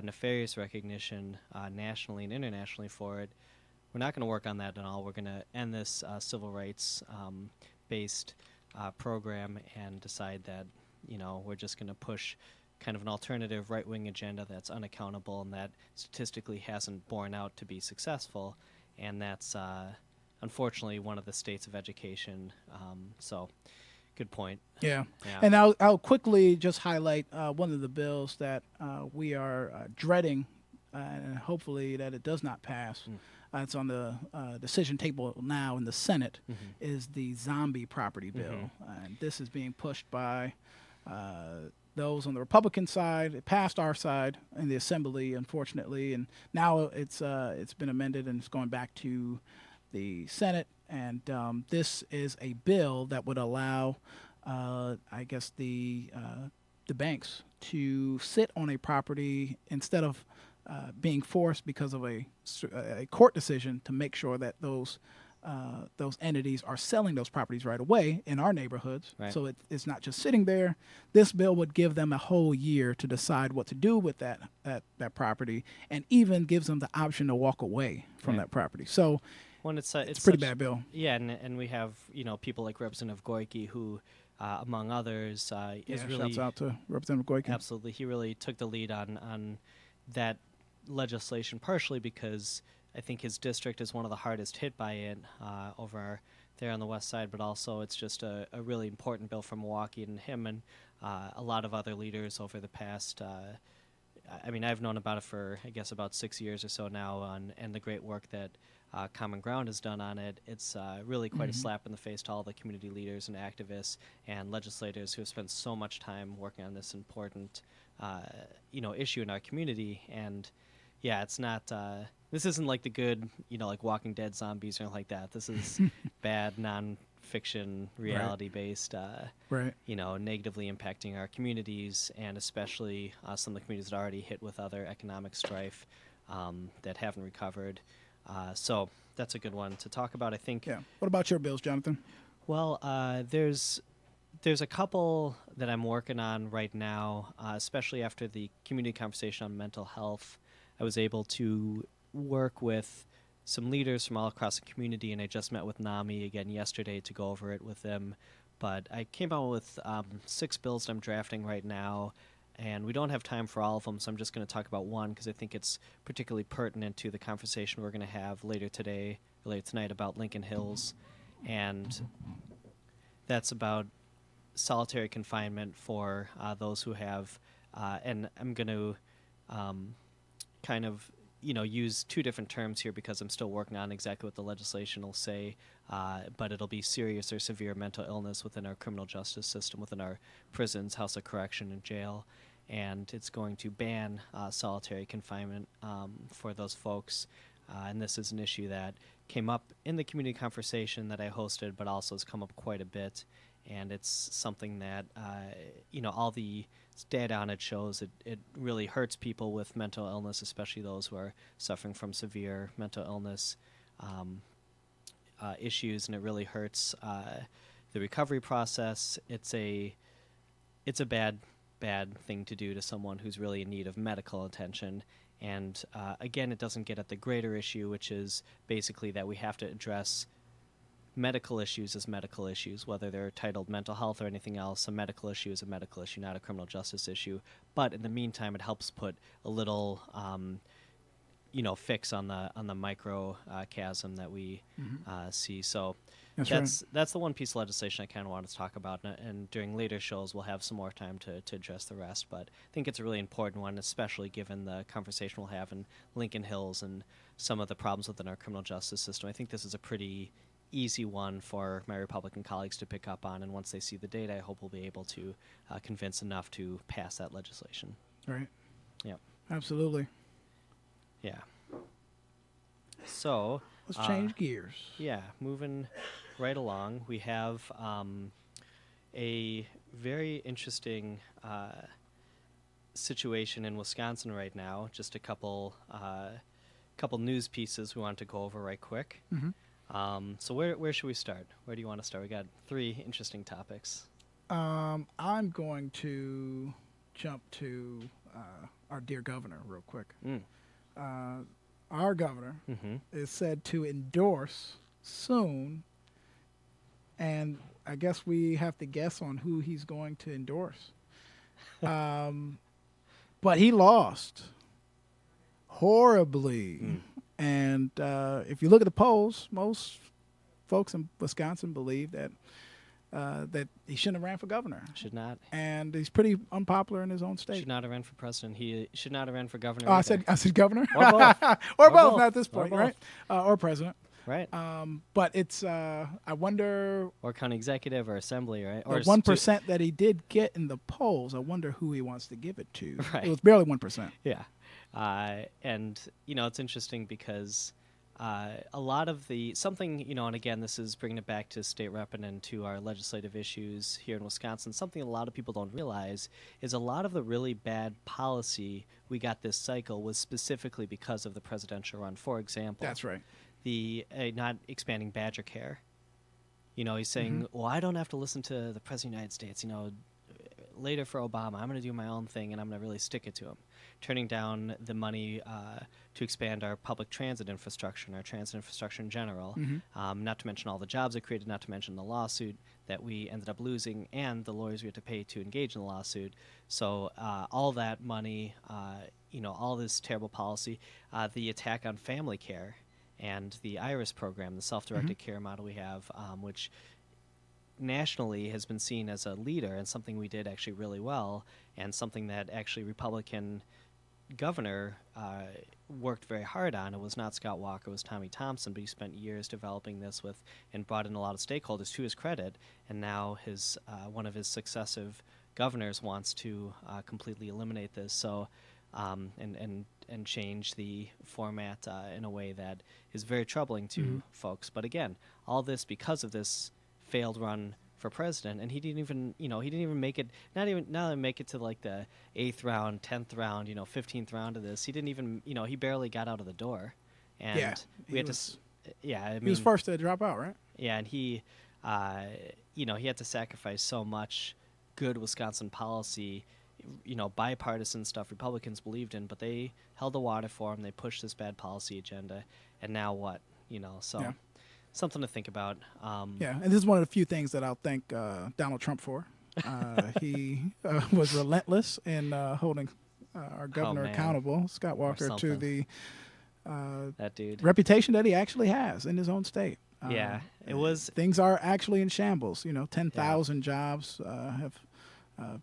Speaker 3: nefarious recognition nationally and internationally for it, we're not going to work on that at all. We're going to end this civil rights based program and decide that, we're just going to push kind of an alternative right-wing agenda that's unaccountable and that statistically hasn't borne out to be successful. And that's, unfortunately, one of the states of education. So, good point.
Speaker 4: Yeah. And I'll quickly just highlight one of the bills that we are dreading, and hopefully that it does not pass. It's on the decision table now in the Senate, is the zombie property bill. And this is being pushed by those on the Republican side. It passed our side in the Assembly, unfortunately, and now it's been amended and it's going back to the Senate. And this is a bill that would allow, I guess, the banks to sit on a property instead of being forced because of a court decision to make sure that those entities are selling those properties right away in our neighborhoods. Right. So it's not just sitting there. This bill would give them a whole year to decide what to do with that property, and even gives them the option to walk away from that property. So it's a pretty bad bill.
Speaker 3: Yeah, and we have people like Representative Goyke who, among others, is really,
Speaker 4: shouts out to Representative Goyke.
Speaker 3: Absolutely, he really took the lead on that legislation, partially because I think his district is one of the hardest hit by it over there on the west side, but also it's just a really important bill for Milwaukee, and him and a lot of other leaders over the past, I've known about it for, I guess, about 6 years or so now, and the great work that Common Ground has done on it. It's really quite a slap in the face to all the community leaders and activists and legislators who have spent so much time working on this important issue in our community. And yeah, it's not. This isn't like the good, like Walking Dead zombies or anything like that. This is bad, non-fiction, reality-based, negatively impacting our communities, and especially some of the communities that are already hit with other economic strife that haven't recovered. So that's a good one to talk about, I think.
Speaker 4: Yeah. What about your bills, Jonathan?
Speaker 3: Well, there's a couple that I'm working on right now, especially after the community conversation on mental health. I was able to work with some leaders from all across the community, and I just met with NAMI again yesterday to go over it with them. But I came out with 6 bills that I'm drafting right now And we don't have time for all of them, so I'm just going to talk about one because I think it's particularly pertinent to the conversation we're going to have later tonight about Lincoln Hills. And that's about solitary confinement for those who have, and I'm going to kind of use two different terms here because I'm still working on exactly what the legislation will say, but it'll be serious or severe mental illness within our criminal justice system, within our prisons, house of correction, and jail. And it's going to ban solitary confinement for those folks. And this is an issue that came up in the community conversation that I hosted, but also has come up quite a bit. And it's something that, all the data on it shows it really hurts people with mental illness, especially those who are suffering from severe mental illness issues, and it really hurts the recovery process. It's a bad thing to do to someone who's really in need of medical attention. And again, it doesn't get at the greater issue, which is basically that we have to address medical issues as medical issues, whether they're titled mental health or anything else. A medical issue is a medical issue, not a criminal justice issue. But in the meantime, it helps put a little, fix on the micro chasm that we see. So that's the one piece of legislation I kind of wanted to talk about. And during later shows, we'll have some more time to address the rest. But I think it's a really important one, especially given the conversation we'll have in Lincoln Hills and some of the problems within our criminal justice system. I think this is a pretty easy one for my Republican colleagues to pick up on, and once they see the data, I hope we'll be able to convince enough to pass that legislation.
Speaker 4: Right.
Speaker 3: Yep.
Speaker 4: Absolutely.
Speaker 3: Yeah. So
Speaker 4: let's change gears.
Speaker 3: Yeah, moving right along, we have a very interesting situation in Wisconsin right now. Just a couple news pieces we want to go over right quick.
Speaker 4: Mm-hmm.
Speaker 3: So where should we start? Where do you want to start? We got three interesting topics.
Speaker 4: I'm going to jump to our dear governor real quick. Our governor is said to endorse soon, and I guess we have to guess on who he's going to endorse. But he lost horribly. And if you look at the polls, most folks in Wisconsin believe that that he shouldn't have ran for governor.
Speaker 3: Should not.
Speaker 4: And he's pretty unpopular in his own state.
Speaker 3: Should not have ran for president. He should not have ran for governor.
Speaker 4: I said governor.
Speaker 3: Or both.
Speaker 4: or both at this point, right? Or president.
Speaker 3: Right.
Speaker 4: But it's I wonder.
Speaker 3: Or county executive or assembly, right?
Speaker 4: Or 1% that he did get in the polls. I wonder who he wants to give it to.
Speaker 3: Right.
Speaker 4: It was barely 1%.
Speaker 3: Yeah. And, it's interesting because a lot of and again, this is bringing it back to state rep and to our legislative issues here in Wisconsin, something a lot of people don't realize is a lot of the really bad policy we got this cycle was specifically because of the presidential run. For example,
Speaker 4: that's right.
Speaker 3: The not expanding Badger care. He's saying, well, I don't have to listen to the President of the United States, later for Obama, I'm going to do my own thing, and I'm going to really stick it to him. Turning down the money to expand our public transit infrastructure and our transit infrastructure in general, not to mention all the jobs it created, not to mention the lawsuit that we ended up losing and the lawyers we had to pay to engage in the lawsuit. So all that money, all this terrible policy, the attack on family care and the IRIS program, the self-directed care model we have, which nationally has been seen as a leader and something we did actually really well, and something that actually Republican governor worked very hard on. It was not Scott Walker, it was Tommy Thompson, but he spent years developing this and brought in a lot of stakeholders to his credit, and now his one of his successive governors wants to completely eliminate this. So and change the format in a way that is very troubling to folks. But again, all this because of this failed run for president, and he didn't even make it. Not even make it to like the 8th round, 10th round, 15th round of this. He didn't even, he barely got out of the door, and we had to. Yeah, I mean,
Speaker 4: he was first to drop out, right?
Speaker 3: Yeah, and he had to sacrifice so much good Wisconsin policy. Bipartisan stuff Republicans believed in, but they held the water for him. They pushed this bad policy agenda, and now what? Something to think about.
Speaker 4: And this is one of the few things that I'll thank Donald Trump for. He was relentless in holding our governor
Speaker 3: man.
Speaker 4: accountable, Scott Walker, to
Speaker 3: something.
Speaker 4: the
Speaker 3: That dude.
Speaker 4: reputation that he actually has in his own state.
Speaker 3: Yeah, it was.
Speaker 4: Things are actually in shambles. 10,000 jobs have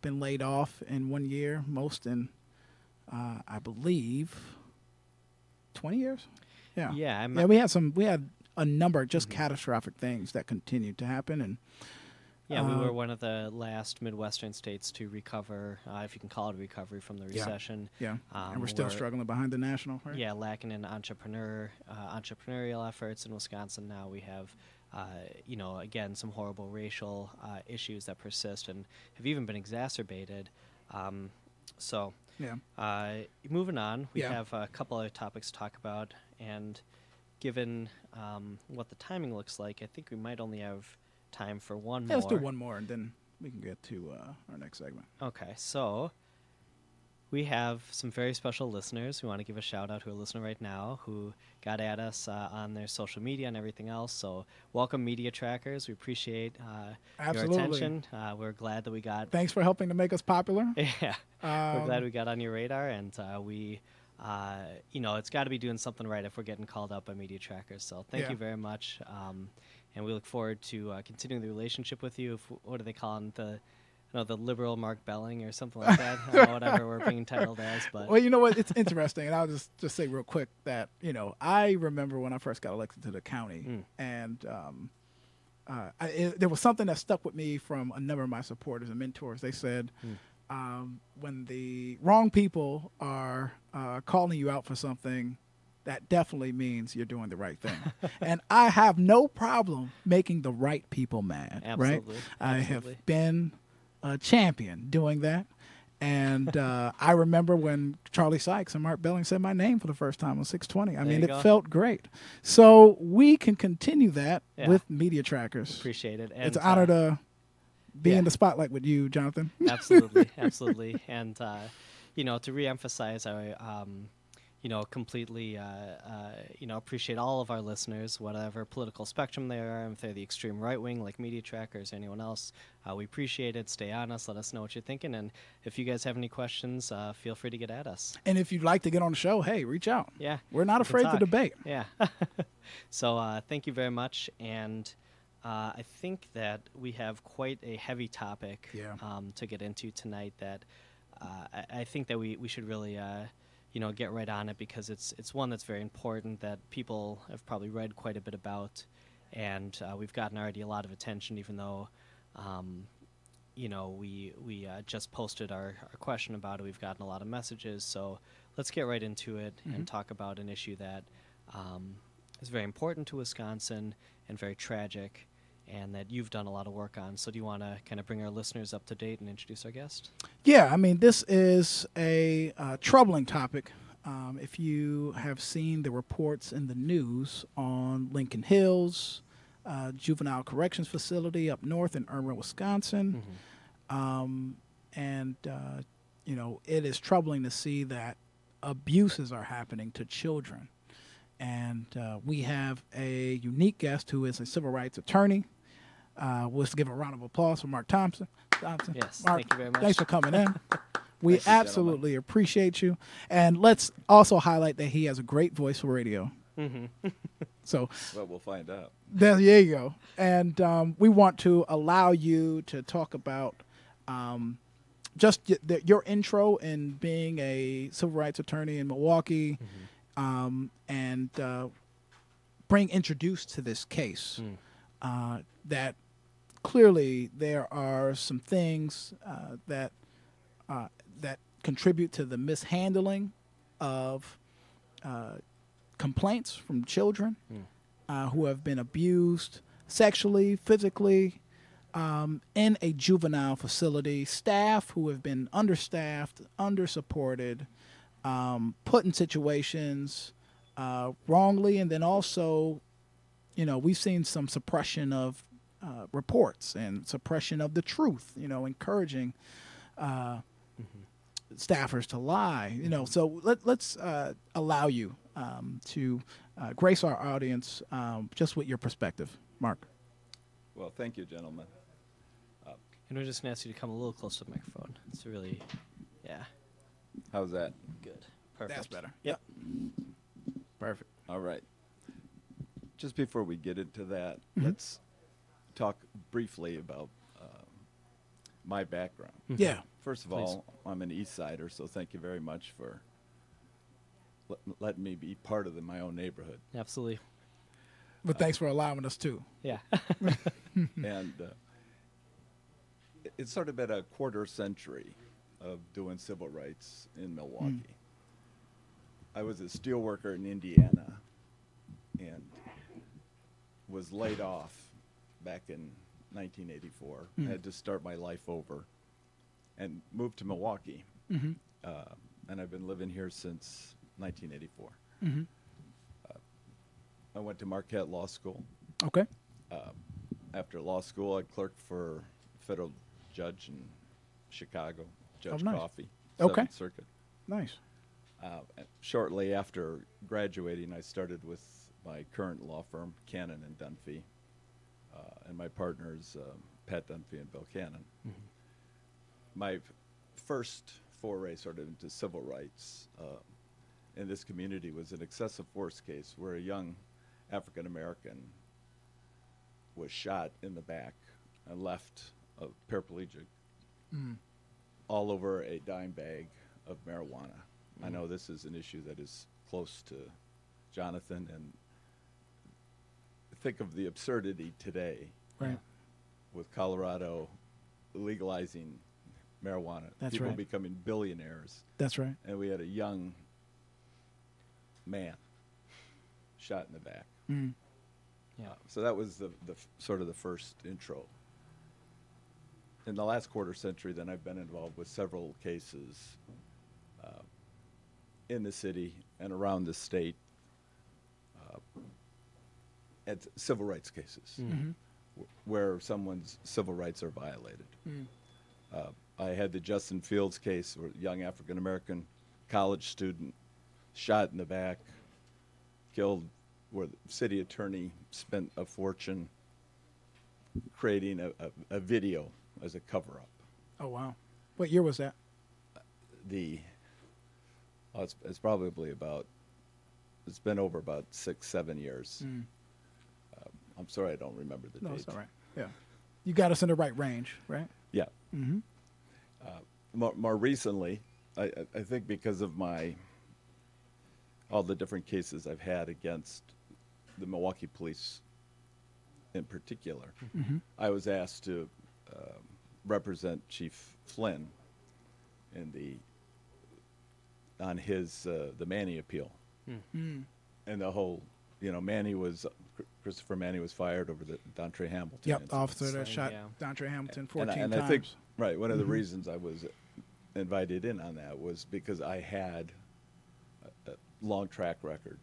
Speaker 4: been laid off in 1 year, most in, I believe, 20 years. Yeah.
Speaker 3: Yeah,
Speaker 4: Yeah, we had a number of just catastrophic things that continued to happen, and
Speaker 3: Yeah, we were one of the last Midwestern states to recover, if you can call it a recovery from the recession.
Speaker 4: yeah, and we're still struggling behind the national. Right?
Speaker 3: Yeah, lacking in entrepreneurial efforts in Wisconsin. Now we have, again, some horrible racial issues that persist and have even been exacerbated. So, moving on, we have a couple other topics to talk about, and given what the timing looks like, I think we might only have time for one more.
Speaker 4: Let's do one more, and then we can get to our next segment.
Speaker 3: Okay, so we have some very special listeners. We want to give a shout out who are listening right now, who got at us on their social media and everything else. So welcome, media trackers. We appreciate your attention. We're glad that we got.
Speaker 4: Thanks for helping to make us popular.
Speaker 3: Yeah, we're glad we got on your radar, and it's got to be doing something right if we're getting called out by media trackers. So thank you very much. And we look forward to continuing the relationship with you. What do they call him? The liberal Mark Belling or something like that. Whatever we're being titled as. But
Speaker 4: well, you know what? It's interesting, and I'll just say real quick that I remember when I first got elected to the county, and there was something that stuck with me from a number of my supporters and mentors. They said, when the wrong people are calling you out for something, that definitely means you're doing the right thing. And I have no problem making the right people mad.
Speaker 3: Absolutely.
Speaker 4: Right? I have been a champion doing that. And I remember when Charlie Sykes and Mark Belling said my name for the first time on 620. I mean, it felt great. So we can continue that with media trackers.
Speaker 3: Appreciate it. And
Speaker 4: it's an honor to be in the spotlight with you, Jonathan.
Speaker 3: Absolutely. Absolutely. And, to reemphasize, completely, appreciate all of our listeners, whatever political spectrum they are, if they're the extreme right wing like Media Trackers or anyone else. We appreciate it. Stay on us. Let us know what you're thinking. And if you guys have any questions, feel free to get at us.
Speaker 4: And if you'd like to get on the show, hey, reach out.
Speaker 3: Yeah.
Speaker 4: We're not afraid to debate.
Speaker 3: Yeah. So thank you very much. And I think that we have quite a heavy topic to get into tonight that I think that we should really get right on it, because it's one that's very important that people have probably read quite a bit about, and we've gotten already a lot of attention, even though we just posted our question about it. We've gotten a lot of messages, so let's get right into it and talk about an issue that is very important to Wisconsin and very tragic, and that you've done a lot of work on. So do you want to kind of bring our listeners up to date and introduce our guest?
Speaker 4: Yeah, I mean, this is a troubling topic. If you have seen the reports in the news on Lincoln Hills, juvenile corrections facility up north in Irwin, Wisconsin, it is troubling to see that abuses are happening to children. And we have a unique guest who is a civil rights attorney. Let's give a round of applause for Mark Thompson.
Speaker 3: Yes,
Speaker 4: Mark,
Speaker 3: thank you very much.
Speaker 4: Thanks for coming in. We absolutely appreciate you. And let's also highlight that he has a great voice for radio. So,
Speaker 5: well, we'll find out.
Speaker 4: There you go. And we want to allow you to talk about just your intro in being a civil rights attorney in Milwaukee, and being introduced to this case. That clearly there are some things that contribute to the mishandling of complaints from children who have been abused sexually, physically, in a juvenile facility, staff who have been understaffed, undersupported, put in situations wrongly, and then also, we've seen some suppression of reports and suppression of the truth, encouraging staffers to lie, So let's allow you to grace our audience just with your perspective, Mark.
Speaker 5: Well, thank you, gentlemen.
Speaker 3: And we're just going to ask you to come a little closer to the microphone. It's really, yeah,
Speaker 5: How's that?
Speaker 3: good. Perfect.
Speaker 4: That's better.
Speaker 3: Yep.
Speaker 4: Perfect.
Speaker 5: All right. Just before we get into that, let's talk briefly about my background.
Speaker 4: Yeah.
Speaker 5: First of
Speaker 3: Please.
Speaker 5: all, I'm an East Sider, so thank you very much for letting me be part of my own neighborhood.
Speaker 3: Absolutely.
Speaker 4: But thanks for allowing us to.
Speaker 3: Yeah.
Speaker 5: And it's sort of been a quarter century of doing civil rights in Milwaukee. I was a steel worker in Indiana and was laid off back in 1984. I had to start my life over and moved to Milwaukee. And I've been living here since 1984. I went to Marquette Law School.
Speaker 4: Okay.
Speaker 5: After law school, I clerked for a federal judge in Chicago, Judge
Speaker 4: nice.
Speaker 5: Coffey,
Speaker 4: Okay.
Speaker 5: Seventh Circuit.
Speaker 4: Nice.
Speaker 5: Shortly after graduating, I started with my current law firm, Cannon and Dunphy, and my partners, Pat Dunphy and Bill Cannon. My first foray sort of into civil rights in this community was an excessive force case where a young African American was shot in the back and left paraplegic all over a dime bag of marijuana. I know this is an issue that is close to Jonathan, and think of the absurdity today
Speaker 4: Right.
Speaker 5: with Colorado legalizing marijuana.
Speaker 4: That's
Speaker 5: People
Speaker 4: right.
Speaker 5: becoming billionaires,
Speaker 4: That's right.
Speaker 5: and we had a young man shot in the back.
Speaker 3: Yeah.
Speaker 5: So that was the sort of the first intro. In the last quarter century, then I've been involved with several cases in the city and around the state at civil rights cases where someone's civil rights are violated. I had the Justin Fields case where a young African American college student shot in the back, killed, where the city attorney spent a fortune creating a video as a cover-up.
Speaker 4: Oh, wow. What year was that?
Speaker 5: It's probably it's been over about 6-7 years. I'm sorry I don't remember the
Speaker 4: No,
Speaker 5: date.
Speaker 4: it's all right. Yeah. You got us in the right range, right?
Speaker 5: Yeah. More recently, I think because of all the different cases I've had against the Milwaukee police in particular, I was asked to represent Chief Flynn on his the Manny appeal, and the whole, Christopher Manny was fired over the Dontre Hamilton.
Speaker 4: Yep.
Speaker 5: incident.
Speaker 4: Officer that
Speaker 3: Slaying,
Speaker 4: shot
Speaker 3: yeah.
Speaker 4: Dontre Hamilton 14
Speaker 5: and
Speaker 4: times.
Speaker 5: I think one of the reasons I was invited in on that was because I had a long track record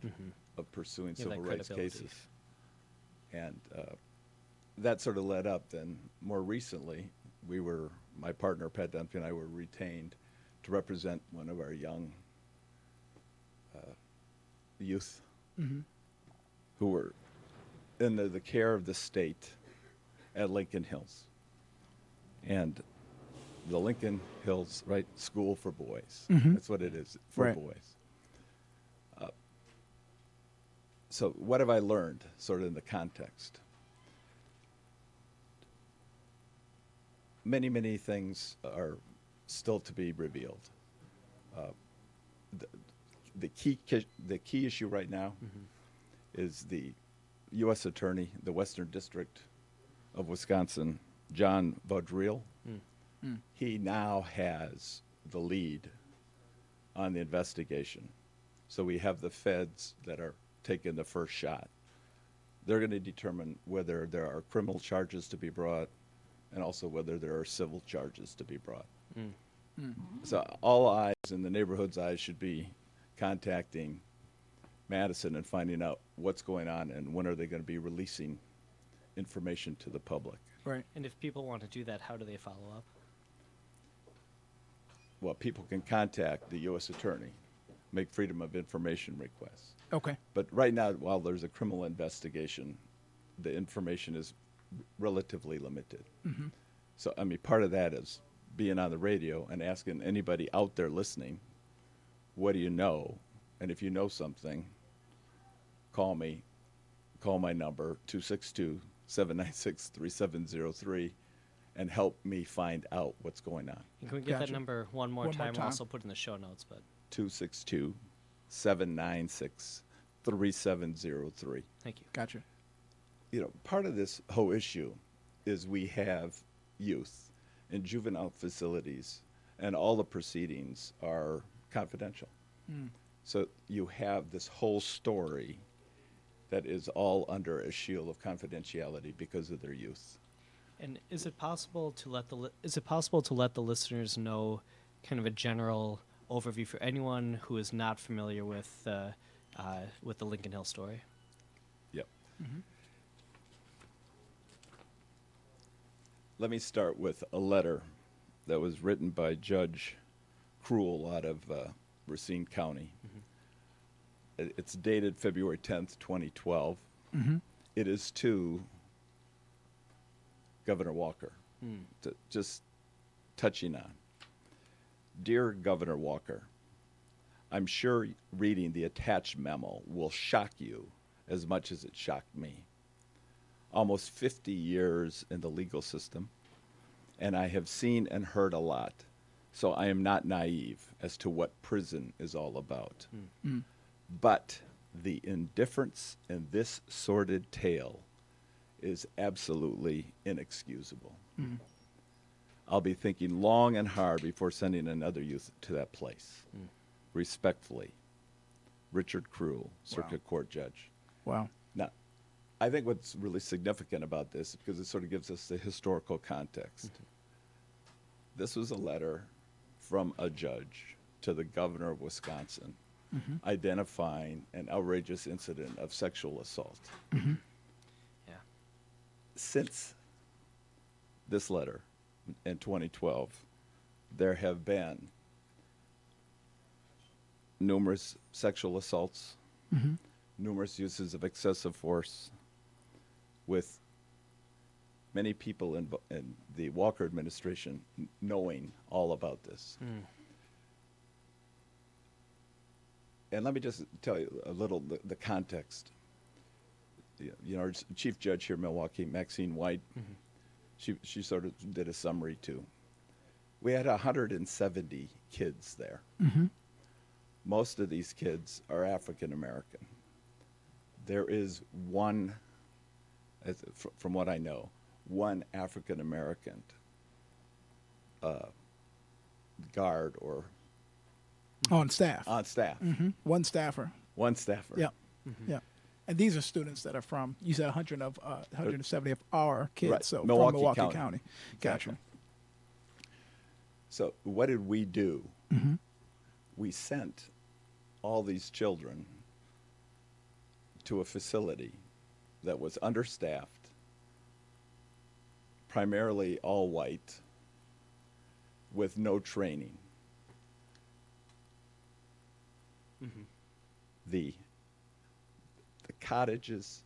Speaker 5: of pursuing
Speaker 3: You have
Speaker 5: civil
Speaker 3: that
Speaker 5: rights
Speaker 3: credibility.
Speaker 5: cases, and that sort of led up. Then more recently, my partner Pat Dunphy and I were retained to represent one of our young youth who were in the care of the state at Lincoln Hills. And the Lincoln Hills, school for boys. That's what it is, for
Speaker 4: Right.
Speaker 5: boys. So what have I learned, sort of in the context? Many, many things are still to be revealed. The key issue right now is the U.S. Attorney, the Western District of Wisconsin, John Vaudreuil. He now has the lead on the investigation. So we have the feds that are taking the first shot. They're going to determine whether there are criminal charges to be brought and also whether there are civil charges to be brought. So all eyes in the neighborhood's eyes should be contacting Madison and finding out what's going on and when are they going to be releasing information to the public.
Speaker 4: Right.
Speaker 3: And if people want to do that, how do they follow up?
Speaker 5: Well, people can contact the U.S. Attorney, make Freedom of Information requests.
Speaker 4: Okay.
Speaker 5: But right now, while there's a criminal investigation, the information is relatively limited. So, I mean, part of that is being on the radio and asking anybody out there listening, what do you know? And if you know something, call me. Call my number, 262-796-3703, and help me find out what's going on.
Speaker 3: And can we get that
Speaker 4: Gotcha.
Speaker 3: number one more
Speaker 4: One more
Speaker 3: time?
Speaker 4: time.
Speaker 3: We'll also put in the show notes, but
Speaker 5: 262-796-3703.
Speaker 3: thank you.
Speaker 4: Gotcha.
Speaker 5: You know, part of this whole issue is we have youth in juvenile facilities, and all the proceedings are confidential. So you have this whole story that is all under a shield of confidentiality because of their youth.
Speaker 3: And is it possible to let the listeners know kind of a general overview for anyone who is not familiar with the Lincoln Hill story?
Speaker 5: Yep. Let me start with a letter that was written by Judge Cruel out of Racine County. It's dated February 10th, 2012. It is to Governor Walker, just touching on. Dear Governor Walker, I'm sure reading the attached memo will shock you as much as it shocked me. Almost 50 years in the legal system, and I have seen and heard a lot, so I am not naive as to what prison is all about. But the indifference in this sordid tale is absolutely inexcusable. I'll be thinking long and hard before sending another youth to that place. Respectfully, Richard Cruel, Circuit Court Judge.
Speaker 4: Wow.
Speaker 5: Now, I think what's really significant about this, because it sort of gives us the historical context. This was a letter from a judge to the governor of Wisconsin identifying an outrageous incident of sexual assault.
Speaker 3: Yeah.
Speaker 5: Since this letter in 2012, there have been numerous sexual assaults, numerous uses of excessive force, with many people in the Walker administration knowing all about this. And let me just tell you a little the context. You know, our chief judge here in Milwaukee, Maxine White, she sort of did a summary too. We had 170 kids there. Most of these kids are African American. There is one, from what I know, one African American guard or
Speaker 4: On staff.
Speaker 5: on staff.
Speaker 4: One staffer.
Speaker 5: One staffer.
Speaker 4: Yep. Yep. And these are students that are from, you said 170 of our kids,
Speaker 5: Right.
Speaker 4: so
Speaker 5: Milwaukee
Speaker 4: from Milwaukee
Speaker 5: County.
Speaker 4: County.
Speaker 5: Exactly.
Speaker 4: Gotcha.
Speaker 5: So what did we do? We sent all these children to a facility that was understaffed, primarily all white, with no training. The cottages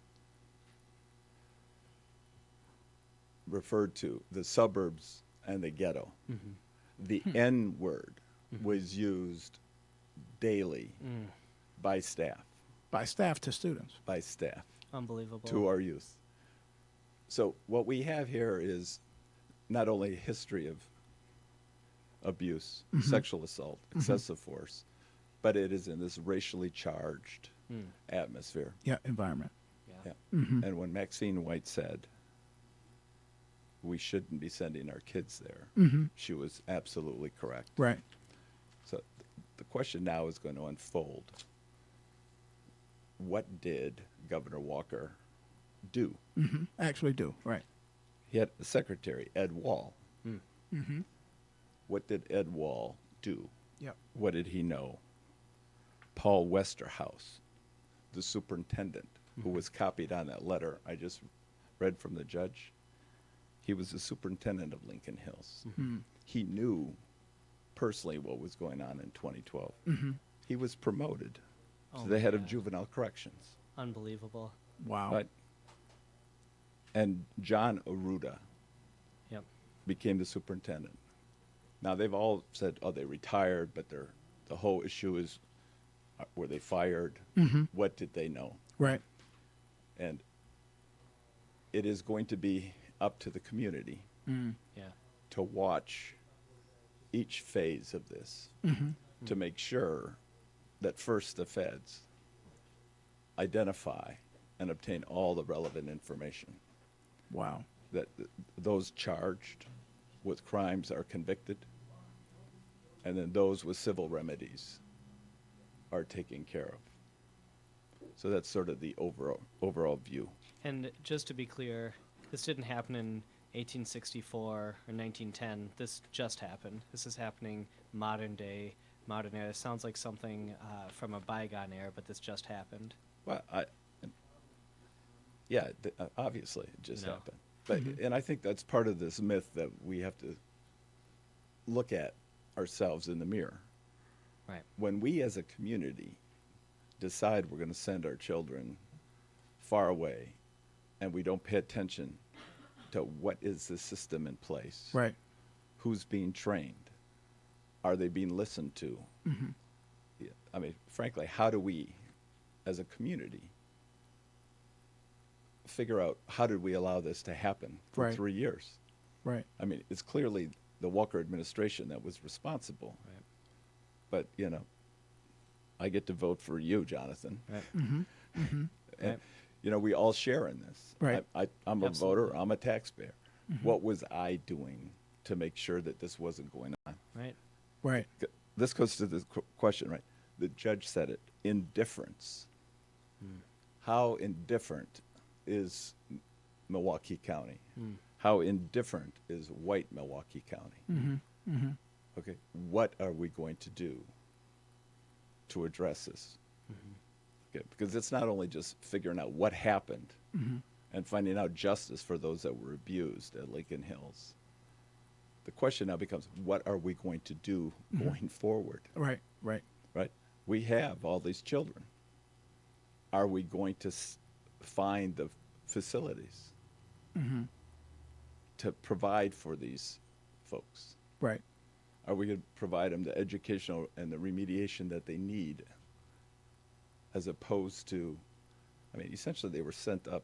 Speaker 5: referred to the suburbs and the ghetto. The N word was used daily by staff,
Speaker 4: By staff to students.
Speaker 3: Unbelievable.
Speaker 5: to our youth. So what we have here is not only a history of abuse, sexual assault, excessive force, but it is in this racially charged atmosphere.
Speaker 4: Yeah, environment.
Speaker 5: Yeah. And when Maxine White said we shouldn't be sending our kids there, she was absolutely correct.
Speaker 4: Right.
Speaker 5: So the question now is going to unfold. What did Governor Walker do?
Speaker 4: Actually do. Right.
Speaker 5: He had a secretary, Ed Wall. What did Ed Wall do?
Speaker 4: Yep.
Speaker 5: What did he know? Paul Westerhouse, the superintendent, who was copied on that letter I just read from the judge, he was the superintendent of Lincoln Hills. He knew personally what was going on in 2012. He was promoted to the head of juvenile corrections.
Speaker 3: Unbelievable.
Speaker 4: Wow.
Speaker 5: Right? And John Arruda,
Speaker 3: Yep.
Speaker 5: became the superintendent. Now they've all said, oh, they retired, but the whole issue is, were they fired? What did they know?
Speaker 4: Right.
Speaker 5: And it is going to be up to the community
Speaker 3: Yeah.
Speaker 5: to watch each phase of this to make sure that first the feds identify and obtain all the relevant information,
Speaker 4: Wow.
Speaker 5: that those charged with crimes are convicted, and then those with civil remedies are taken care of. So that's sort of the overall view.
Speaker 3: And just to be clear, this didn't happen in 1864 or 1910. This just happened. This is happening modern day, modern era. It sounds like something from a bygone era, but this just happened.
Speaker 5: Well, obviously it just
Speaker 3: No.
Speaker 5: happened. But and I think that's part of this myth that we have to look at ourselves in the mirror.
Speaker 3: Right.
Speaker 5: When we as a community decide we're going to send our children far away and we don't pay attention to what is the system in place,
Speaker 4: Right.
Speaker 5: who's being trained, are they being listened to? Yeah, I mean, frankly, how do we as a community figure out how did we allow this to happen for
Speaker 4: Right.
Speaker 5: 3 years?
Speaker 4: Right.
Speaker 5: I mean, it's clearly the Walker administration that was responsible.
Speaker 3: Right.
Speaker 5: But, you know, I get to vote for you, Jonathan.
Speaker 3: Right.
Speaker 5: And,
Speaker 3: Right.
Speaker 5: you know, we all share in this.
Speaker 4: Right.
Speaker 5: I'm a
Speaker 3: Absolutely.
Speaker 5: voter. I'm a taxpayer. What was I doing to make sure that this wasn't going on?
Speaker 3: Right.
Speaker 4: Right.
Speaker 5: This goes to the question, right? The judge said it, indifference. How indifferent is Milwaukee County? How indifferent is white Milwaukee County? Okay, what are we going to do to address this? Okay, because it's not only just figuring out what happened and finding out justice for those that were abused at Lincoln Hills. The question now becomes, what are we going to do going forward?
Speaker 4: Right. Right.
Speaker 5: Right? We have all these children. Are we going to find the facilities to provide for these folks?
Speaker 4: Right.
Speaker 5: Are we going to provide them the educational and the remediation that they need, as opposed to, I mean, essentially they were sent up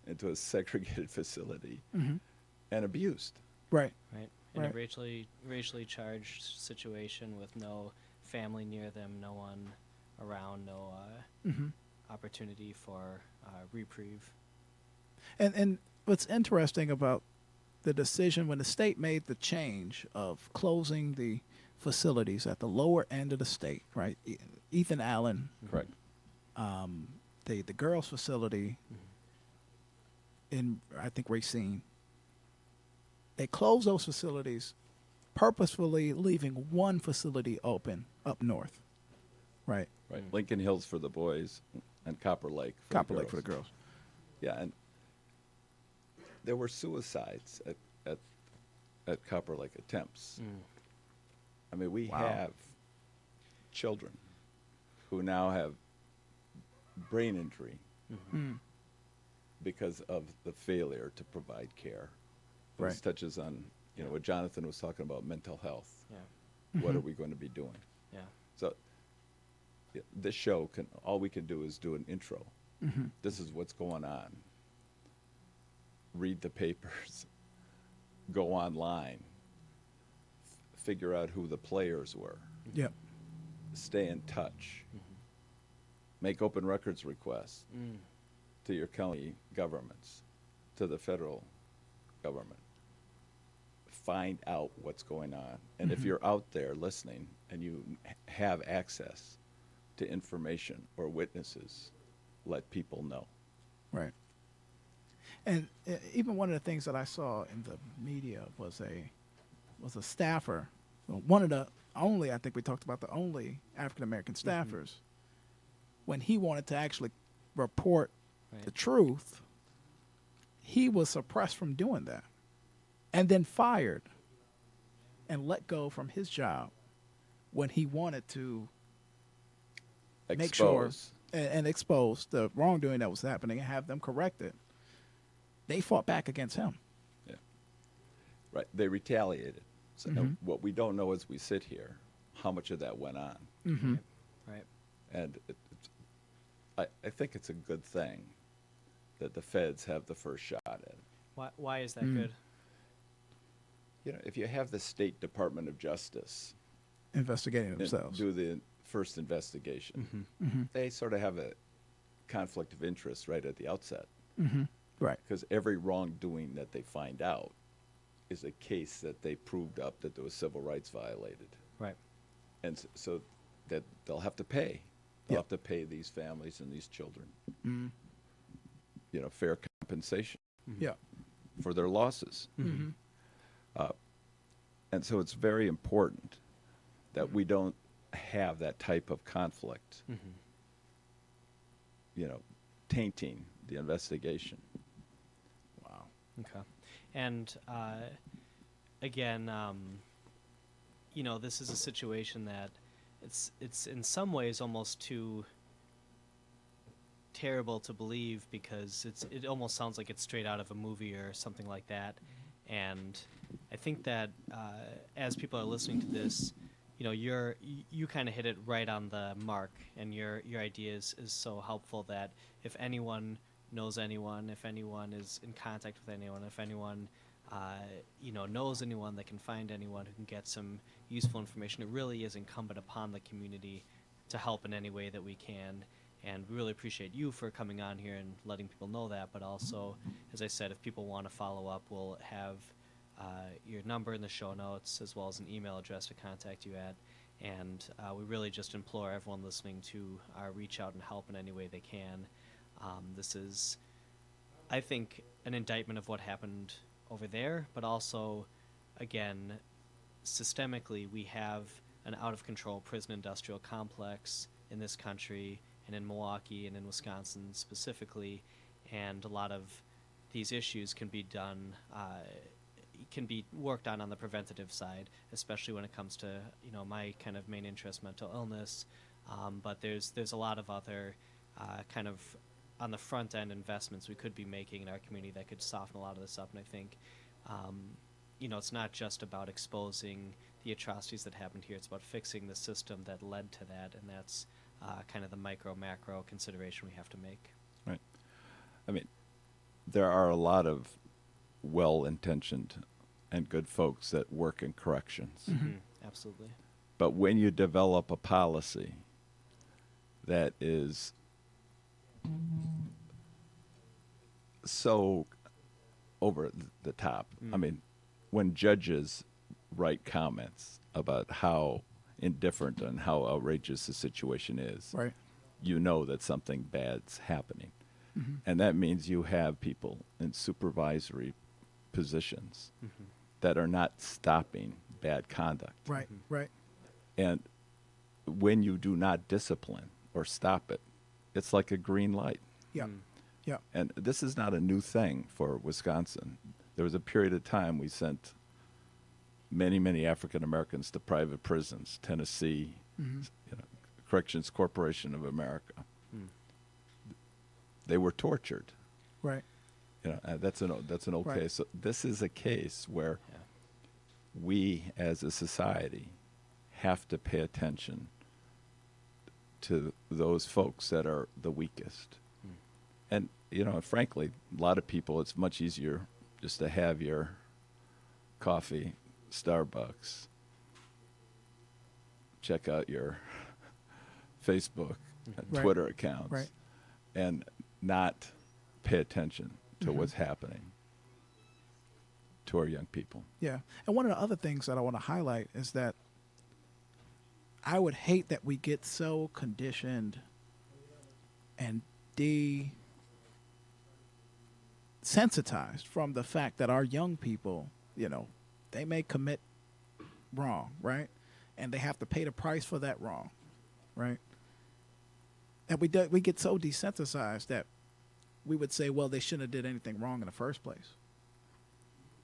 Speaker 5: into a segregated facility and abused.
Speaker 4: Right.
Speaker 3: Right. In
Speaker 4: Right.
Speaker 3: a racially charged situation with no family near them, no one around, no opportunity for reprieve.
Speaker 4: And what's interesting about the decision when the state made the change of closing the facilities at the lower end of the state, right? Ethan Allen,
Speaker 5: Correct.
Speaker 4: the girls' facility in, I think, Racine. They closed those facilities, purposefully leaving one facility open up north, right?
Speaker 5: Right. Lincoln Hills for the boys and Copper Lake for
Speaker 4: Copper
Speaker 5: the
Speaker 4: Lake
Speaker 5: girls.
Speaker 4: for the girls.
Speaker 5: Yeah, and there were suicides at Copper Lake, attempts. I mean, we
Speaker 4: Wow.
Speaker 5: have children who now have brain injury because of the failure to provide care. This
Speaker 4: Right.
Speaker 5: touches on, you know, what Jonathan was talking about, mental health.
Speaker 3: Yeah.
Speaker 5: What are we going to be doing?
Speaker 3: Yeah.
Speaker 5: So yeah, this show all we can do is do an intro. This is what's going on. Read the papers. Go online. Figure out who the players were.
Speaker 4: Yep.
Speaker 5: Stay in touch. Make open records requests to your county governments, to the federal government. Find out what's going on. And if you're out there listening and you have access to information or witnesses, let people know.
Speaker 4: Right. And even one of the things that I saw in the media was a staffer, one of the only, I think we talked about the only African American staffers, when he wanted to actually report
Speaker 3: Right.
Speaker 4: the truth, he was suppressed from doing that, and then fired and let go from his job when he wanted to make sure
Speaker 5: Expose.
Speaker 4: and expose the wrongdoing that was happening and have them corrected. They fought back against him.
Speaker 5: Yeah. Right. They retaliated. So what we don't know as we sit here, how much of that went on.
Speaker 3: Right.
Speaker 5: And I think it's a good thing that the feds have the first shot at it.
Speaker 3: Why is that good?
Speaker 5: You know, if you have the State Department of Justice
Speaker 4: Investigating themselves.
Speaker 5: do the first investigation, they sort of have a conflict of interest right at the outset.
Speaker 4: Right.
Speaker 5: Because every wrongdoing that they find out is a case that they proved up that there was civil rights violated.
Speaker 3: Right.
Speaker 5: And so that they'll have to pay. They'll
Speaker 4: Yep.
Speaker 5: have to pay these families and these children, you know, fair compensation
Speaker 4: Yeah.
Speaker 5: for their losses. And so it's very important that we don't have that type of conflict, you know, tainting the investigation.
Speaker 4: Wow.
Speaker 3: Okay. And again, you know, this is a situation that it's in some ways almost too terrible to believe, because it almost sounds like it's straight out of a movie or something like that. And I think that as people are listening to this, you know, you kind of hit it right on the mark, and your idea is so helpful that if anyone knows anyone, if anyone is in contact with anyone, if anyone you know, knows anyone that can find anyone who can get some useful information, it really is incumbent upon the community to help in any way that we can. And we really appreciate you for coming on here and letting people know that. But also, as I said, if people want to follow up, we'll have your number in the show notes, as well as an email address to contact you at. And we really just implore everyone listening to reach out and help in any way they can. This is, I think, an indictment of what happened over there, but also, again, systemically, we have an out-of-control prison industrial complex in this country, and in Milwaukee and in Wisconsin specifically, and a lot of these issues can be done, can be worked on the preventative side, especially when it comes to, you know, my kind of main interest, mental illness. But there's a lot of other kind of on the front end investments we could be making in our community that could soften a lot of this up. And I think, you know, it's not just about exposing the atrocities that happened here. It's about fixing the system that led to that, and that's kind of the micro-macro consideration we have to make.
Speaker 5: Right. I mean, there are a lot of well-intentioned and good folks that work in corrections.
Speaker 3: Absolutely.
Speaker 5: But when you develop a policy that is so over the top, I mean, when judges write comments about how indifferent and how outrageous the situation is,
Speaker 4: Right.
Speaker 5: you know that something bad's happening. And that means you have people in supervisory positions that are not stopping bad conduct.
Speaker 4: Right. Right.
Speaker 5: And when you do not discipline or stop it, it's like a green light.
Speaker 4: Yeah. Yeah.
Speaker 5: And this is not a new thing for Wisconsin. There was a period of time we sent many, many African Americans to private prisons, Tennessee, you know, Corrections Corporation of America. They were tortured.
Speaker 4: Right.
Speaker 5: You know, that's an old
Speaker 4: Right.
Speaker 5: case. So this is a case where we, as a society, have to pay attention to those folks that are the weakest. And, you know, frankly, a lot of people, it's much easier just to have your coffee, Starbucks, check out your Facebook and
Speaker 4: Right.
Speaker 5: Twitter accounts,
Speaker 4: Right.
Speaker 5: and not pay attention to what's happening to our young people.
Speaker 4: Yeah. And one of the other things that I want to highlight is that I would hate that we get so conditioned and desensitized from the fact that our young people, you know, they may commit wrong, right? And they have to pay the price for that wrong, right? And we get so desensitized that we would say, well, they shouldn't have did anything wrong in the first place.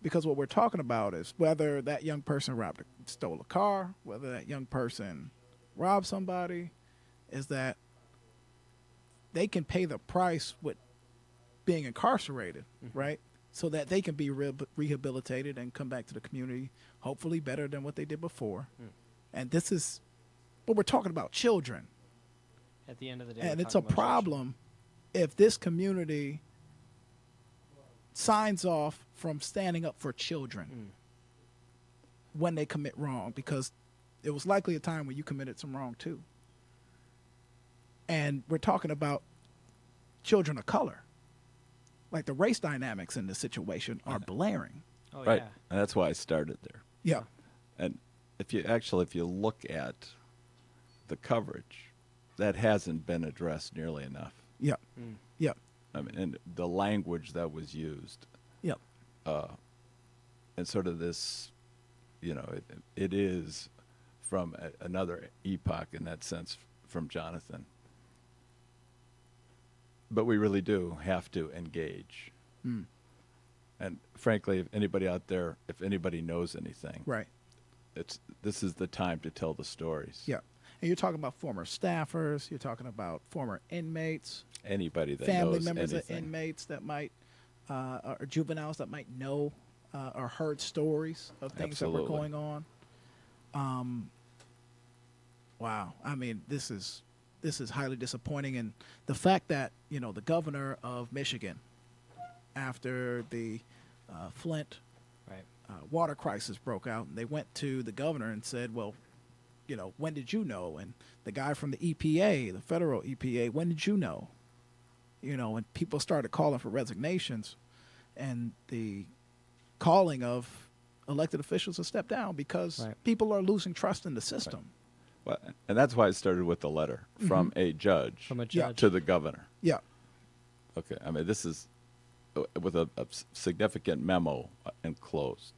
Speaker 4: Because what we're talking about is whether that young person stole a car, whether that young person robbed somebody, is that they can pay the price with being incarcerated, right? so that they can be rehabilitated and come back to the community, hopefully better than what they did before. And this is, but we're talking about children.
Speaker 3: At the end of the day,
Speaker 4: And
Speaker 3: we're
Speaker 4: it's a
Speaker 3: talking about
Speaker 4: problem if this community signs off from standing up for children when they commit wrong, because it was likely a time when you committed some wrong too. And we're talking about children of color. Like, the race dynamics in this situation are blaring.
Speaker 3: Oh,
Speaker 5: Right.
Speaker 3: yeah.
Speaker 5: And that's why I started there.
Speaker 4: Yeah.
Speaker 5: And if you look at the coverage, that hasn't been addressed nearly enough.
Speaker 4: Yeah. Yeah.
Speaker 5: I mean, and the language that was used,
Speaker 4: Yeah.
Speaker 5: and sort of this, it is from another epoch in that sense, from Jonathan. But we really do have to engage. And frankly, if anybody out there, if anybody knows anything,
Speaker 4: Right.
Speaker 5: this is the time to tell the stories.
Speaker 4: Yeah. And you're talking about former staffers, you're talking about former inmates,
Speaker 5: Anybody that
Speaker 4: family
Speaker 5: knows
Speaker 4: members
Speaker 5: anything.
Speaker 4: of inmates that might, or juveniles that might know or heard stories of things that were
Speaker 5: Absolutely.
Speaker 4: going on. Wow. I mean, this is highly disappointing. And the fact that, the governor of Michigan, after the Flint
Speaker 3: Right.
Speaker 4: water crisis broke out, and they went to the governor and said, well, when did you know? And the guy from the EPA, the federal EPA, when did you know? And people started calling for resignations, and the calling of elected officials to step down because
Speaker 3: Right.
Speaker 4: people are losing trust in the system.
Speaker 5: Well, and that's why I started with the letter from a judge,
Speaker 3: From a
Speaker 4: Yeah.
Speaker 3: judge.
Speaker 5: to the governor.
Speaker 4: Yeah.
Speaker 5: Okay, I mean, this is with a significant memo enclosed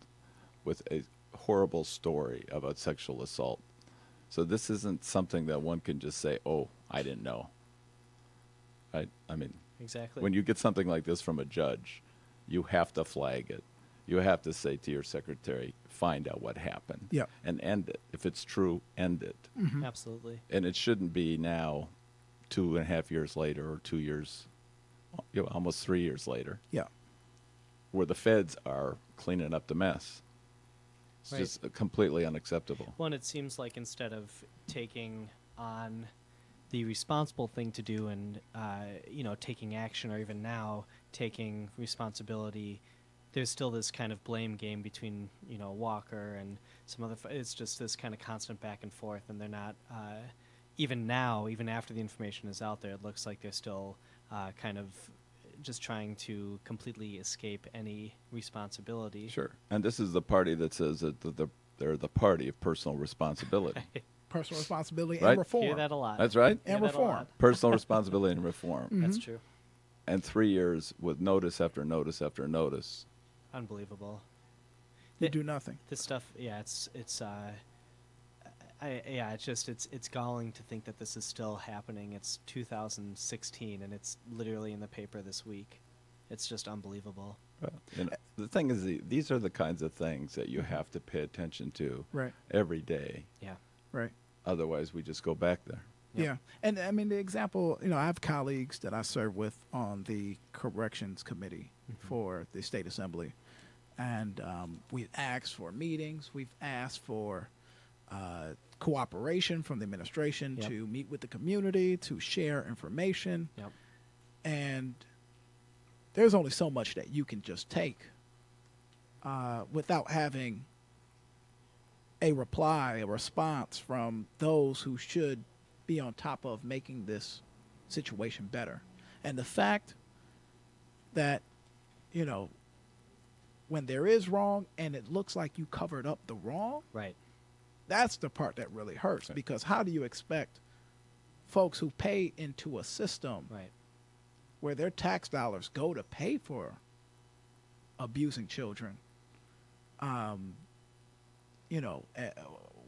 Speaker 5: with a horrible story about sexual assault. So this isn't something that one can just say, oh, I didn't know. Right? I mean,
Speaker 3: Exactly.
Speaker 5: when you get something like this from a judge, you have to flag it. You have to say to your secretary, find out what happened.
Speaker 4: Yeah.
Speaker 5: And end it. If it's true, end it.
Speaker 3: Absolutely.
Speaker 5: And it shouldn't be now 2.5 years later, or 2 years, almost 3 years later,
Speaker 4: Yeah.
Speaker 5: where the feds are cleaning up the mess. It's
Speaker 3: Right.
Speaker 5: just completely unacceptable.
Speaker 3: One, it seems like instead of taking on the responsible thing to do and, taking action, or even now taking responsibility, there's still this kind of blame game between, Walker and some other. It's just this kind of constant back and forth, and they're not. Even now, even after the information is out there, it looks like they're still kind of just trying to completely escape any responsibility.
Speaker 5: Sure. And this is the party that says that they're the party of personal responsibility.
Speaker 4: Personal responsibility
Speaker 5: Right.
Speaker 4: and reform.
Speaker 3: Hear that a lot.
Speaker 5: That's right.
Speaker 3: Hear
Speaker 4: And
Speaker 3: that a
Speaker 4: reform.
Speaker 3: lot.
Speaker 5: Personal responsibility and reform.
Speaker 3: That's true.
Speaker 5: And 3 years with notice after notice after notice.
Speaker 3: Unbelievable.
Speaker 4: You do nothing.
Speaker 3: This stuff, yeah, it's it's galling to think that this is still happening. It's 2016, and it's literally in the paper this week. It's just unbelievable.
Speaker 5: The thing is, these are the kinds of things that you have to pay attention to
Speaker 4: Right.
Speaker 5: every day.
Speaker 3: Yeah.
Speaker 4: Right.
Speaker 5: Otherwise, we just go back there.
Speaker 3: Yep.
Speaker 4: Yeah. And I mean, the example, I have colleagues that I serve with on the corrections committee for the state assembly. And we've asked for meetings. We've asked for cooperation from the administration
Speaker 3: Yep.
Speaker 4: to meet with the community, to share information.
Speaker 3: Yep.
Speaker 4: And there's only so much that you can just take without having a reply, a response from those who should be on top of making this situation better. And the fact that, when there is wrong and it looks like you covered up the wrong,
Speaker 3: Right.
Speaker 4: that's the part that really hurts.
Speaker 5: Right.
Speaker 4: Because how do you expect folks who pay into a system
Speaker 3: Right.
Speaker 4: where their tax dollars go to pay for abusing children,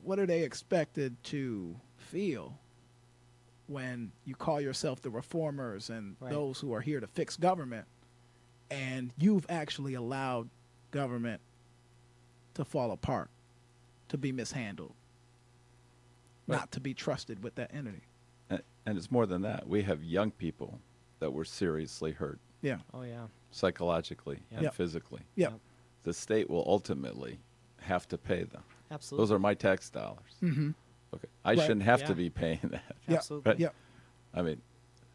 Speaker 4: what are they expected to feel when you call yourself the reformers and
Speaker 3: Right.
Speaker 4: those who are here to fix government, and you've actually allowed government to fall apart, to be mishandled,
Speaker 5: Right.
Speaker 4: not to be trusted with that entity?
Speaker 5: And it's more than that. We have young people that were seriously hurt.
Speaker 4: Yeah.
Speaker 3: Oh yeah.
Speaker 5: psychologically and
Speaker 4: Yep.
Speaker 5: physically.
Speaker 4: Yep.
Speaker 5: The state will ultimately have to pay them.
Speaker 3: Absolutely.
Speaker 5: Those are my tax dollars.
Speaker 4: Mm-hmm.
Speaker 5: Okay, I
Speaker 4: Right.
Speaker 5: shouldn't have
Speaker 3: Yeah.
Speaker 5: to be paying that.
Speaker 4: Yep.
Speaker 3: Absolutely.
Speaker 5: Right.
Speaker 4: Yep.
Speaker 5: I mean,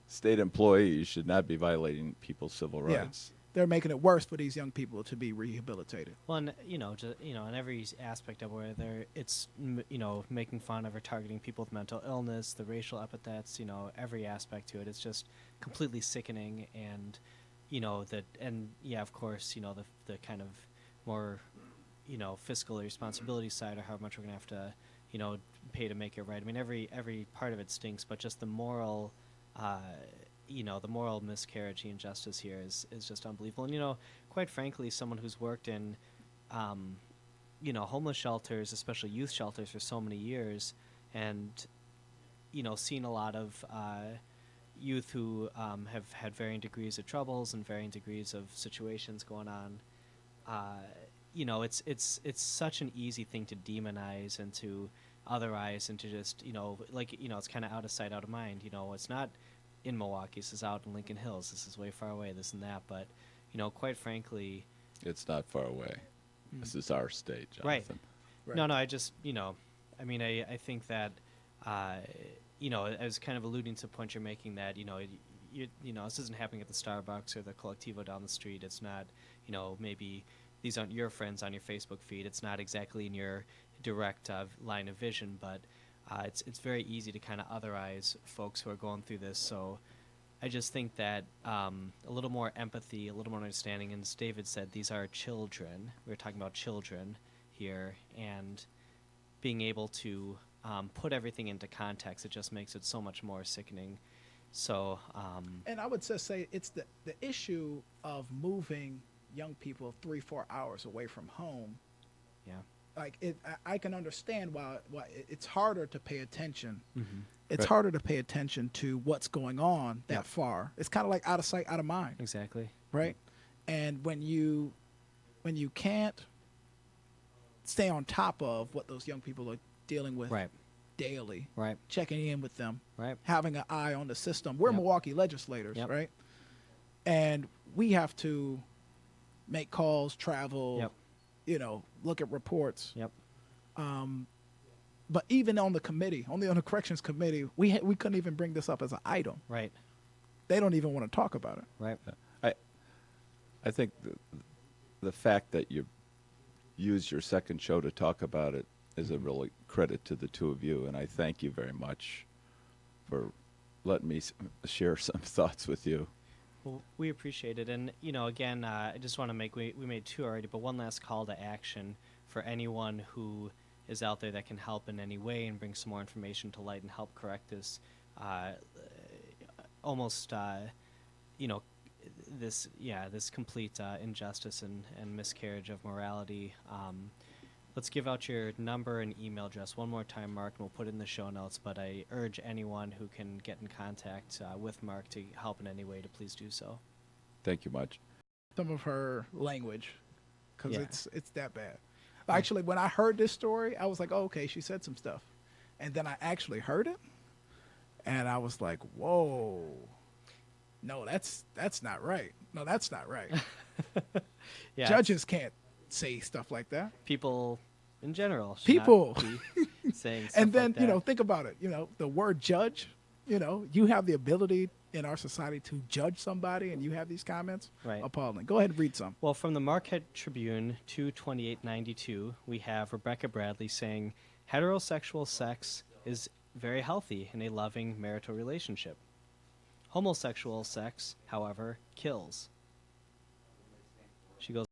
Speaker 5: state employees should not be violating people's civil
Speaker 4: Yeah.
Speaker 5: rights.
Speaker 4: They're making it worse for these young people to be rehabilitated.
Speaker 3: Well, and, in every aspect of where it's making fun of or targeting people with mental illness, the racial epithets, every aspect to it. It's just completely sickening, and of course, the kind of more, fiscal responsibility side, or how much we're gonna have to, pay to make it right. I mean, every part of it stinks, but just the moral. The moral miscarriage, the injustice here is just unbelievable. And, quite frankly, someone who's worked in, homeless shelters, especially youth shelters, for so many years, and, seen a lot of youth who have had varying degrees of troubles and varying degrees of situations going on. It's such an easy thing to demonize and to otherize and to just, it's kind of out of sight, out of mind. It's not in Milwaukee. This is out in Lincoln Hills. This is way far away, this and that. But, quite frankly...
Speaker 5: It's not far away. This is our state,
Speaker 3: Right.
Speaker 5: Jonathan.
Speaker 4: Right.
Speaker 3: No, I just, I think that, I was kind of alluding to the point you're making that, this isn't happening at the Starbucks or the Collectivo down the street. It's not, maybe these aren't your friends on your Facebook feed. It's not exactly in your direct line of vision, but it's very easy to kind of otherize folks who are going through this. So I just think that a little more empathy, a little more understanding, and as David said, these are children. We're talking about children here, and being able to put everything into context, it just makes it so much more sickening. So,
Speaker 4: And I would just say it's the issue of moving young people 3-4 hours away from home.
Speaker 3: yeah.
Speaker 4: Like I can understand why it's harder to pay attention.
Speaker 3: Mm-hmm.
Speaker 4: It's
Speaker 5: Right.
Speaker 4: harder to pay attention to what's going on that
Speaker 3: Yep.
Speaker 4: far. It's kind of like out of sight, out of mind,
Speaker 3: Exactly.
Speaker 4: right? And when you can't stay on top of what those young people are dealing with
Speaker 3: Right.
Speaker 4: daily,
Speaker 3: Right.
Speaker 4: checking in with them,
Speaker 3: Right.
Speaker 4: having an eye on the system. We're
Speaker 3: Yep.
Speaker 4: Milwaukee legislators,
Speaker 3: Yep.
Speaker 4: right? And we have to make calls, travel,
Speaker 3: Yep.
Speaker 4: look at reports.
Speaker 3: Yep.
Speaker 4: But even on the committee, on the corrections committee, we couldn't even bring this up as an item.
Speaker 3: Right.
Speaker 4: They don't even want to talk about it.
Speaker 3: Right.
Speaker 5: I think the fact that you use your second show to talk about it is a really credit to the two of you, and I thank you very much for letting me share some thoughts with you.
Speaker 3: Well, we appreciate it. And, again, I just want to make, we made two already, but one last call to action for anyone who is out there that can help in any way and bring some more information to light and help correct this this complete injustice and miscarriage of morality. Let's give out your number and email address one more time, Mark, and we'll put it in the show notes. But I urge anyone who can get in contact with Mark to help in any way to please do so.
Speaker 5: Thank you much.
Speaker 4: Some of her language, because
Speaker 3: Yeah.
Speaker 4: it's that bad. Actually, when I heard this story, I was like, oh, okay, she said some stuff. And then I actually heard it, and I was like, whoa. No, that's not right. No, that's not right.
Speaker 3: Yeah,
Speaker 4: Judges can't say stuff like that.
Speaker 3: people in general should
Speaker 4: People.
Speaker 3: not be saying stuff
Speaker 4: And then,
Speaker 3: like that.
Speaker 4: think about it. The word judge, you have the ability in our society to judge somebody, and you have these comments.
Speaker 3: Right.
Speaker 4: Appalling. Go ahead and read some.
Speaker 3: Well, from the Marquette Tribune 2/28/92, we have Rebecca Bradley saying, heterosexual sex is very healthy in a loving marital relationship. Homosexual sex, however, kills. She goes